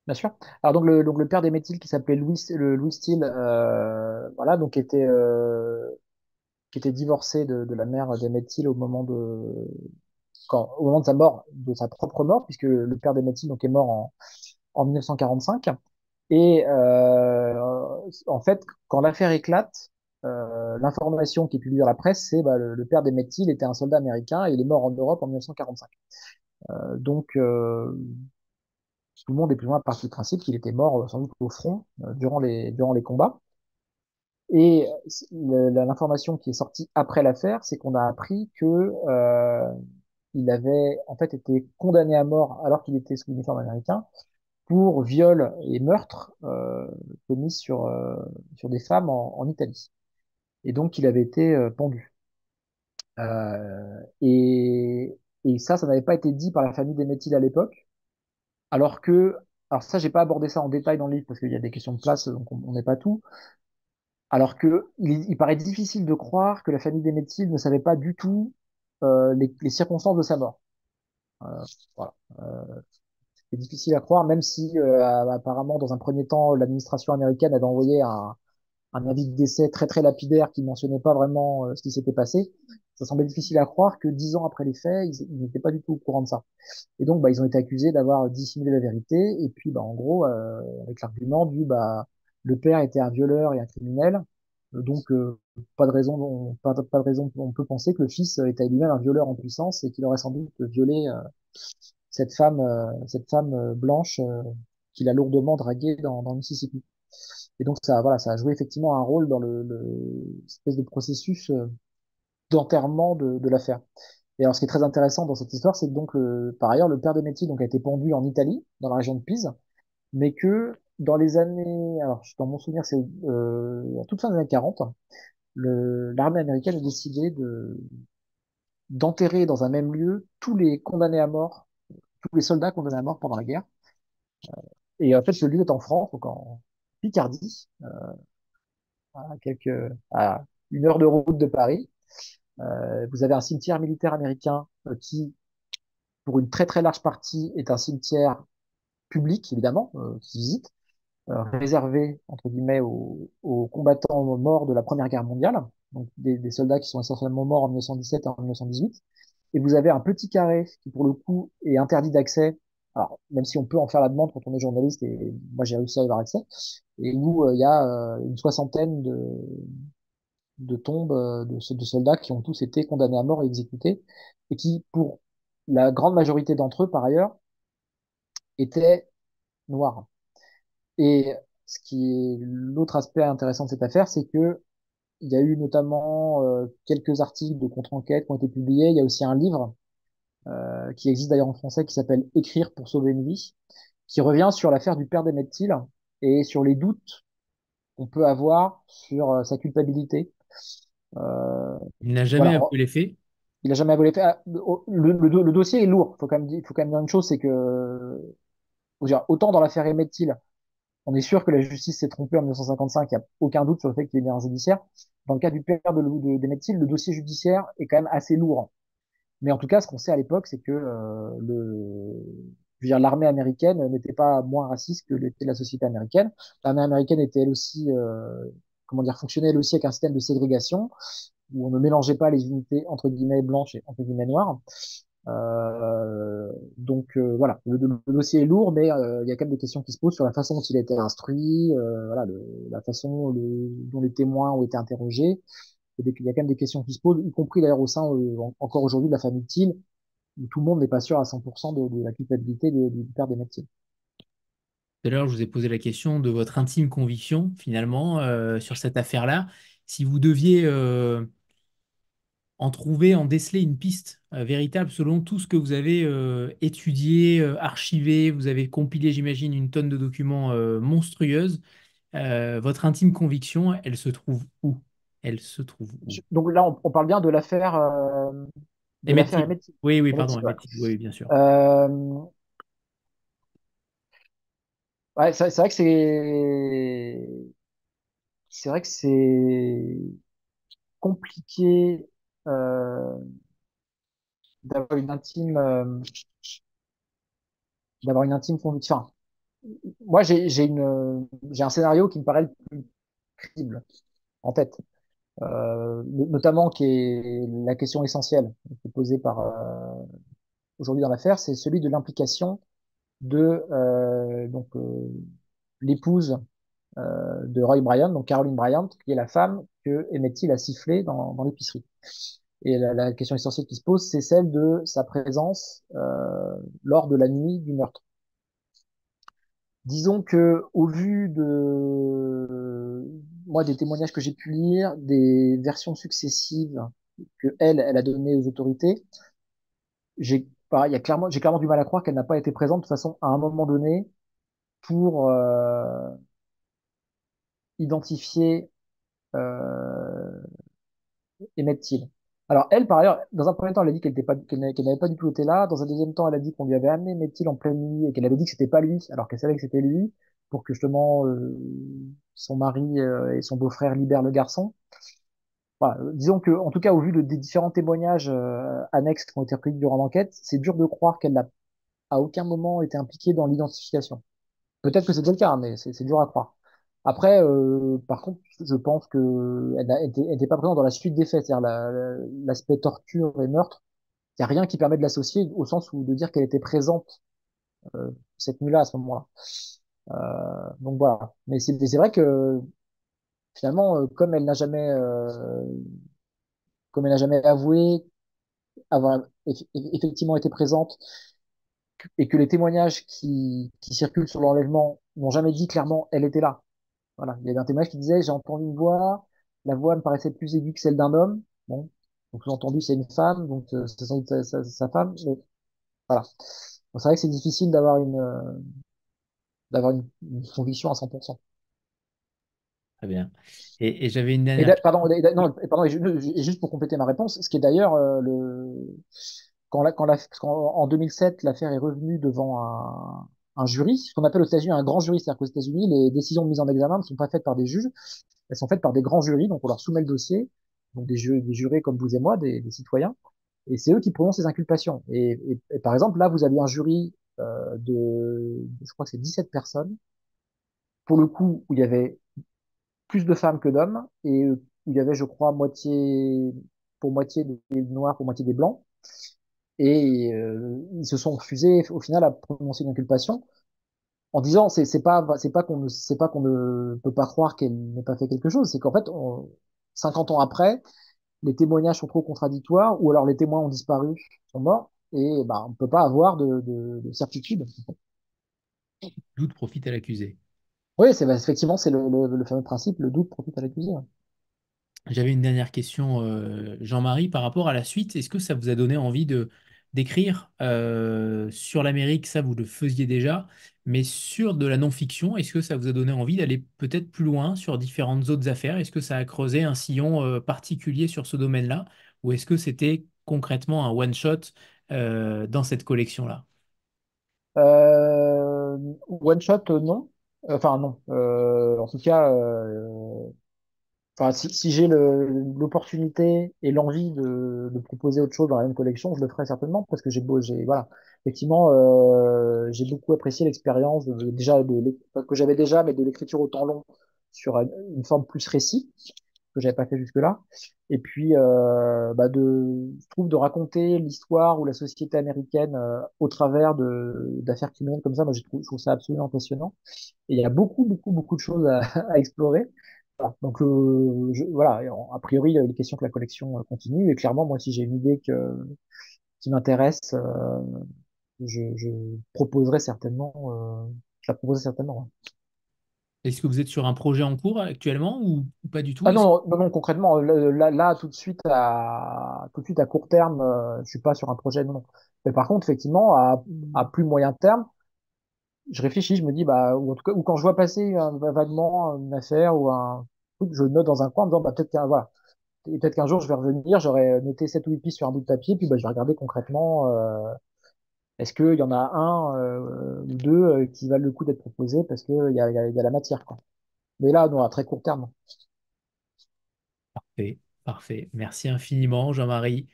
Bien sûr. Alors donc le père d'Emmett Till qui s'appelait Louis Steele, voilà, donc qui était divorcé de la mère d'Emmett Till au moment de sa mort, de sa propre mort, puisque le père d'Emmett Till donc est mort en 1945. Et en fait, quand l'affaire éclate, l'information qui est publiée dans la presse, c'est bah, le père d'Emmett Till était un soldat américain et il est mort en Europe en 1945. Donc tout le monde est plus ou moins parti du principe qu'il était mort sans doute au front durant les combats. Et l'information qui est sortie après l'affaire, c'est qu'on a appris que il avait en fait été condamné à mort alors qu'il était sous uniforme américain pour viol et meurtre commis sur des femmes en Italie. Et donc il avait été pendu. Euh, et, et ça n'avait pas été dit par la famille d'Emmett à l'époque, alors que, alors ça, j'ai pas abordé ça en détail dans le livre parce qu'il y a des questions de place, donc on n'est pas tout. Alors que il paraît difficile de croire que la famille d'Emmett ne savait pas du tout les circonstances de sa mort. Euh, voilà. C'est difficile à croire, même si apparemment, dans un premier temps, l'administration américaine avait envoyé un avis de décès très très lapidaire qui mentionnait pas vraiment ce qui s'était passé. Ça semblait difficile à croire que 10 ans après les faits, ils n'étaient pas du tout au courant de ça. Et donc, bah, ils ont été accusés d'avoir dissimulé la vérité. Et puis, bah, en gros, avec l'argument du bah, le père était un violeur et un criminel. Donc, pas de raison, on peut penser que le fils était lui-même un violeur en puissance et qu'il aurait sans doute violé cette femme blanche qu'il a lourdement draguée dans le Mississippi. Et donc, ça, voilà, ça a joué effectivement un rôle dans espèce de processus d'enterrement de l'affaire. Et alors, ce qui est très intéressant dans cette histoire, c'est que donc, par ailleurs, le père de Métis donc, a été pendu en Italie, dans la région de Pise, mais que dans les années, alors dans mon souvenir, c'est à toute fin des années 40, l'armée américaine a décidé d'enterrer dans un même lieu tous les condamnés à mort, tous les soldats condamnés à mort pendant la guerre. Et en fait, ce lieu est en France, donc en Picardie, à à 1 heure de route de Paris. Vous avez un cimetière militaire américain qui, pour une très très large partie, est un cimetière public, évidemment, qui se visite, réservé, entre guillemets, aux combattants morts de la Première Guerre mondiale, donc des soldats qui sont essentiellement morts en 1917 et en 1918. Et vous avez un petit carré qui, pour le coup, est interdit d'accès. Alors, même si on peut en faire la demande quand on est journaliste, et moi j'ai réussi à y avoir accès, et où il y a une soixantaine de tombes de soldats qui ont tous été condamnés à mort et exécutés, et qui, pour la grande majorité d'entre eux, par ailleurs, étaient noirs. Et ce qui est l'autre aspect intéressant de cette affaire, c'est que il y a eu notamment quelques articles de contre-enquête qui ont été publiés. Il y a aussi un livre qui existe d'ailleurs en français qui s'appelle Écrire pour sauver une vie, qui revient sur l'affaire du père d'Emmett Till et sur les doutes qu'on peut avoir sur sa culpabilité. Euh, Il n'a jamais voilà, avoué les faits. il a jamais volé. Le dossier est lourd. Il faut quand même dire une chose, c'est que faut dire, autant dans l'affaire Emmett Till, on est sûr que la justice s'est trompée en 1955. Il n'y a aucun doute sur le fait qu'il y ait bien un judiciaire. Dans le cas du père d'Emmett Till, le dossier judiciaire est quand même assez lourd. Mais en tout cas, ce qu'on sait à l'époque, c'est que je veux dire, l'armée américaine n'était pas moins raciste que l'était la société américaine. L'armée américaine était elle aussi, comment dire, fonctionnait elle aussi avec un système de ségrégation où on ne mélangeait pas les unités entre guillemets blanches et entre guillemets noires. Voilà, le dossier est lourd, mais il y a quand même des questions qui se posent sur la façon dont il a été instruit, voilà, la façon dont les témoins ont été interrogés. Il y a quand même des questions qui se posent, y compris d'ailleurs au sein encore aujourd'hui de la famille Thiel, où tout le monde n'est pas sûr à 100% de la culpabilité du père d'Emmett Till. Tout à l'heure, je vous ai posé la question de votre intime conviction, finalement, sur cette affaire-là. Si vous deviez en trouver, en déceler une piste véritable selon tout ce que vous avez étudié, archivé, vous avez compilé, j'imagine, une tonne de documents monstrueuses, votre intime conviction, elle se trouve où? Elle se trouve où? Donc là, on parle bien de l'affaire Emmett-Till. Emmett Till. Oui, oui, Emmett pardon, Till, ouais. Emmett-Till, oui, bien sûr. Euh, ouais, c'est vrai que c'est compliqué euh, d'avoir une intime d'avoir une intime conviction. Enfin, moi, j'ai un scénario qui me paraît le plus crédible en tête, notamment qui est la question essentielle qui est posée par aujourd'hui dans l'affaire, c'est celui de l'implication de l'épouse de Roy Bryant, donc Caroline Bryant, qui est la femme que Emmett Till a sifflée dans l'épicerie. Et la question essentielle qui se pose, c'est celle de sa présence lors de la nuit du meurtre. Disons que, au vu moi, des témoignages que j'ai pu lire, des versions successives que elle a données aux autorités, j'ai clairement du mal à croire qu'elle n'a pas été présente de toute façon à un moment donné pour identifier euh, Emmett Till. Alors elle, par ailleurs, dans un premier temps, elle a dit qu'elle n'avait pas du tout été là. Dans un deuxième temps, elle a dit qu'on lui avait amené Emmett Till en pleine nuit et qu'elle avait dit que c'était pas lui, alors qu'elle savait que c'était lui, pour que justement son mari et son beau-frère libèrent le garçon. Voilà. Disons que, en tout cas, au vu des différents témoignages annexes qui ont été recueillis durant l'enquête, c'est dur de croire qu'elle n'a à aucun moment été impliquée dans l'identification. Peut-être que c'est déjà le cas, hein, mais c'est dur à croire. Après, par contre, je pense que elle était pas présente dans la suite des faits, c'est-à-dire l'aspect torture et meurtre. Il n'y a rien qui permet de l'associer au sens où de dire qu'elle était présente cette nuit-là à ce moment-là. Donc voilà. Mais c'est vrai que finalement, comme elle n'a jamais avoué avoir effectivement été présente et que les témoignages qui circulent sur l'enlèvement n'ont jamais dit clairement elle était là. Voilà. Il y avait un témoignage qui disait, j'ai entendu une voix, la voix me paraissait plus aiguë que celle d'un homme. Bon. Donc, sous-entendu, c'est une femme, donc c'est sans doute sa femme. Mais, voilà. Donc, c'est vrai que c'est difficile d'avoir une conviction à 100%. Très bien. Et j'avais une Et dernière pardon, question. non, pardon, et juste pour compléter ma réponse, ce qui est d'ailleurs en 2007, l'affaire est revenue devant un jury, ce qu'on appelle aux États-Unis un grand jury, c'est-à-dire qu'aux États-Unis, les décisions de mise en examen ne sont pas faites par des juges, elles sont faites par des grands jurys, donc on leur soumet le dossier, donc des jurés comme vous et moi, des citoyens, et c'est eux qui prononcent les inculpations. Et par exemple, là, vous avez un jury je crois que c'est 17 personnes, pour le coup, où il y avait plus de femmes que d'hommes, et où il y avait, je crois, pour moitié des noirs, pour moitié des blancs, et ils se sont refusés au final à prononcer une inculpation en disant c'est pas qu'on ne peut pas croire qu'elle n'ait pas fait quelque chose, c'est qu'en fait 50 ans après les témoignages sont trop contradictoires ou alors les témoins ont disparu, sont morts et bah on peut pas avoir de certitude. Doute profite à l'accusé. Oui, effectivement c'est le fameux principe, le doute profite à l'accusé. Ouais. J'avais une dernière question, Jean-Marie, par rapport à la suite. Est-ce que ça vous a donné envie de d'écrire sur l'Amérique? Ça, vous le faisiez déjà, mais sur de la non-fiction, est-ce que ça vous a donné envie d'aller peut-être plus loin sur différentes autres affaires? Est-ce que ça a creusé un sillon particulier sur ce domaine-là? Ou est-ce que c'était concrètement un one-shot dans cette collection-là? One shot non, enfin non, en tout cas enfin, si j'ai l'opportunité et l'envie de proposer autre chose dans la même collection, je le ferai certainement parce que voilà, effectivement, j'ai beaucoup apprécié l'expérience que j'avais déjà, mais de l'écriture au temps long sur une forme plus récit que j'avais pas fait jusque-là. Et puis, je trouve de raconter l'histoire ou la société américaine au travers d'affaires criminelles comme ça, moi, je trouve ça absolument passionnant. Et il y a beaucoup, beaucoup, beaucoup de choses à explorer. Voilà. Donc voilà, a priori, il est question que la collection continue. Et clairement, moi, si j'ai une idée qui m'intéresse, je proposerai certainement, je la proposerai certainement. Ouais. Est-ce que vous êtes sur un projet en cours actuellement ou pas du tout? Ah non, non, non, concrètement, là, tout de suite à court terme, je suis pas sur un projet, non, non. Mais par contre, effectivement, à plus moyen terme, je réfléchis, je me dis, bah, ou en tout cas, ou quand je vois passer vaguement une affaire ou un truc, je note dans un coin en me disant, bah, voilà, et peut-être qu'un jour je vais revenir, j'aurai noté 7 ou 8 pistes sur un bout de papier, puis bah, je vais regarder concrètement, est-ce qu'il y en a un ou deux qui valent le coup d'être proposés parce qu'il y a la matière, quoi. Mais là, non, à très court terme. Parfait, parfait. Merci infiniment, Jean-Marie.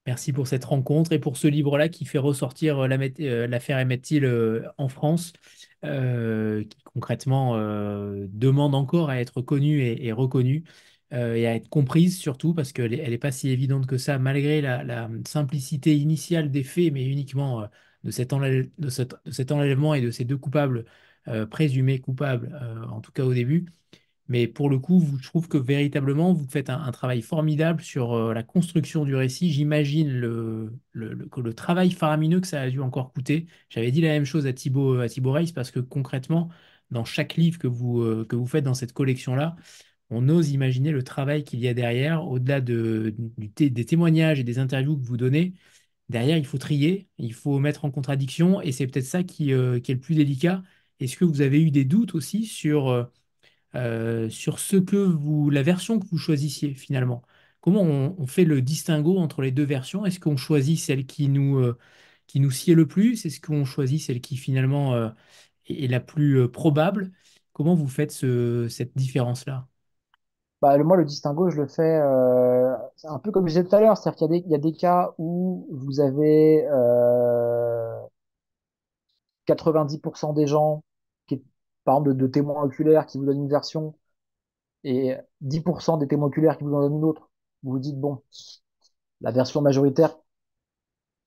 Merci pour cette rencontre et pour ce livre-là qui fait ressortir l'affaire Emmett Till en France, qui concrètement demande encore à être connue et reconnue et à être comprise surtout parce qu'elle n'est pas si évidente que ça, malgré la simplicité initiale des faits, mais uniquement de cet enlèvement et de ces deux coupables présumés coupables, en tout cas au début. Mais pour le coup, je trouve que véritablement, vous faites un travail formidable sur la construction du récit. J'imagine que le travail faramineux que ça a dû encore coûter. J'avais dit la même chose à Thibaut Reis parce que concrètement, dans chaque livre que vous faites dans cette collection-là, on ose imaginer le travail qu'il y a derrière, au-delà des témoignages et des interviews que vous donnez. Derrière, il faut trier, il faut mettre en contradiction, et c'est peut-être ça qui est le plus délicat. Est-ce que vous avez eu des doutes aussi sur la version que vous choisissiez finalement. Comment on fait le distinguo entre les deux versions? Est-ce qu'on choisit celle qui nous sied le plus? Est-ce qu'on choisit celle qui finalement est la plus probable? Comment vous faites cette différence-là? Bah, moi, le distinguo, je le fais c'est un peu comme je disais tout à l'heure, c'est-à-dire qu'il y a des cas où vous avez 90% des gens, par exemple de témoins oculaires, qui vous donnent une version, et 10% des témoins oculaires qui vous en donnent une autre. Vous vous dites, bon, la version majoritaire,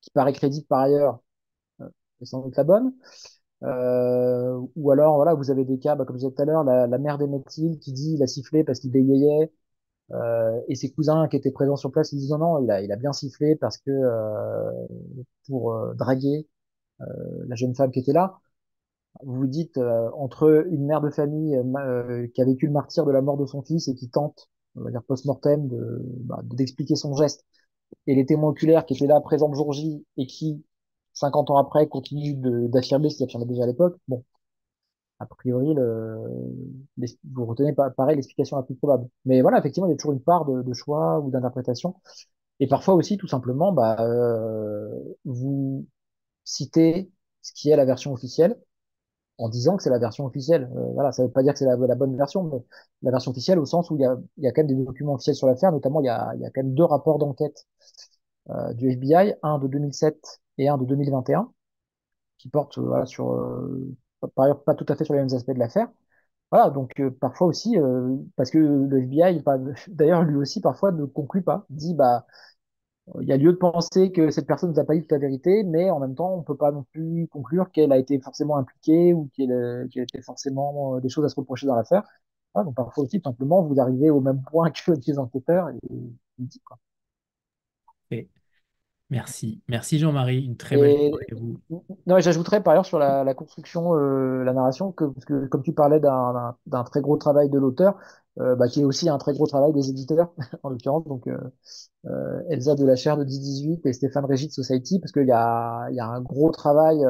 qui paraît crédible par ailleurs, est sans doute la bonne. Ou alors, voilà, vous avez des cas, bah, comme je disais tout à l'heure, la mère d'Emmett Till qui dit il a sifflé parce qu'il bégayait. Et ses cousins qui étaient présents sur place, ils disent non, non, il a bien sifflé parce que pour draguer la jeune femme qui était là. Vous vous dites entre une mère de famille qui a vécu le martyre de la mort de son fils et qui tente, on va dire post-mortem, d'expliquer son geste, et les témoins oculaires qui étaient là présents le jour J et qui 50 ans après continuent d'affirmer ce qu'ils affirmaient déjà à l'époque. Bon, a priori, vous retenez pas pareil l'explication la plus probable. Mais voilà, effectivement, il y a toujours une part de choix ou d'interprétation. Et parfois aussi, tout simplement, bah, vous citez ce qui est la version officielle en disant que c'est la version officielle. Voilà, ça veut pas dire que c'est la bonne version, mais la version officielle au sens où il y a quand même des documents officiels sur l'affaire, notamment il y a quand même deux rapports d'enquête du FBI, un de 2007 et un de 2021, qui portent voilà, par ailleurs pas tout à fait sur les mêmes aspects de l'affaire. Voilà, donc parfois aussi, parce que le FBI, d'ailleurs lui aussi parfois ne conclut pas, dit bah il y a lieu de penser que cette personne nous a pas dit toute la vérité, mais en même temps, on peut pas non plus conclure qu'elle a été forcément impliquée ou qu'elle était forcément des choses à se reprocher dans l'affaire. Voilà, donc parfois aussi, tout simplement, vous arrivez au même point que les enquêteurs et vous dites, quoi. Et merci. Merci Jean-Marie. Une très belle Et soirée à vous. non, et j'ajouterais par ailleurs sur la construction, la narration, parce que comme tu parlais d'un très gros travail de l'auteur, bah, qui est aussi un très gros travail des éditeurs, en l'occurrence, donc Elsa de la Chaire de 10-18 et Stéphane Régis de Society, parce il y a un gros travail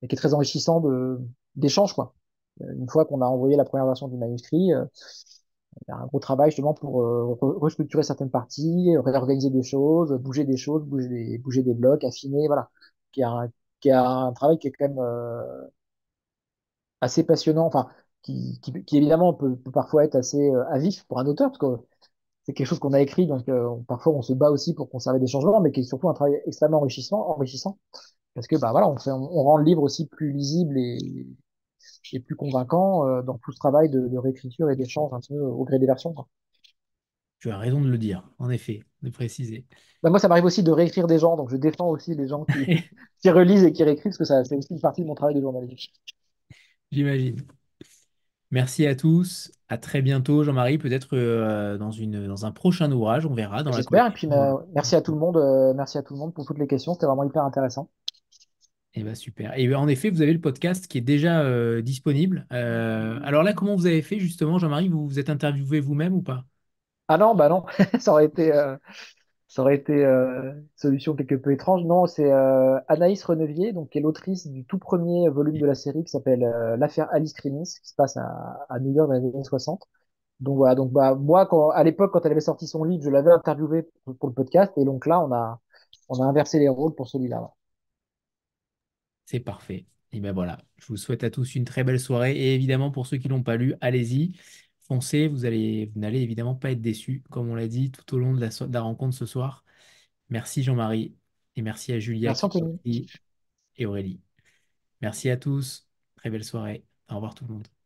et qui est très enrichissant d'échanges, quoi. Une fois qu'on a envoyé la première version du manuscrit, il y a un gros travail justement pour restructurer certaines parties, réorganiser des choses, bouger des blocs, affiner, voilà. Qui est qui est un travail qui est quand même assez passionnant, enfin, qui évidemment peut parfois être assez à vif pour un auteur, parce que c'est quelque chose qu'on a écrit, donc parfois on se bat aussi pour conserver des changements, mais qui est surtout un travail extrêmement enrichissant, parce que bah voilà, on rend le livre aussi plus lisible et plus convaincant dans tout ce travail de réécriture et d'échange un peu au gré des versions, quoi. Tu as raison de le dire, en effet, de préciser. Bah, moi, ça m'arrive aussi de réécrire des gens, donc je défends aussi les gens qui relisent et qui réécrivent, parce que ça, c'est aussi une partie de mon travail de journaliste. J'imagine. Merci à tous. À très bientôt, Jean-Marie. Peut-être dans un prochain ouvrage, on verra dans la J'espère. Et puis, collection. merci à tout le monde pour toutes les questions. C'était vraiment hyper intéressant. Eh ben, super. Et ben, en effet, vous avez le podcast qui est déjà disponible. Alors là, comment vous avez fait justement, Jean-Marie? Vous vous êtes interviewé vous-même ou pas? Ah non, bah non, ça aurait été, solution quelque peu étrange. Non, c'est Anaïs Renevier, donc, qui est l'autrice du tout premier volume de la série qui s'appelle L'affaire Alice Krimis, qui se passe à New York dans les années 60. Donc voilà, donc bah moi à l'époque quand elle avait sorti son livre, je l'avais interviewé pour le podcast et donc là on a inversé les rôles pour celui-là. Ouais. C'est parfait. Et ben voilà, je vous souhaite à tous une très belle soirée. Et évidemment, pour ceux qui l'ont pas lu, allez-y, foncez. Vous n'allez évidemment pas être déçus, comme on l'a dit tout au long de la rencontre ce soir. Merci Jean-Marie et merci à Julia Merci qui est Anthony. ici et Aurélie. Merci à tous. Très belle soirée. Au revoir tout le monde.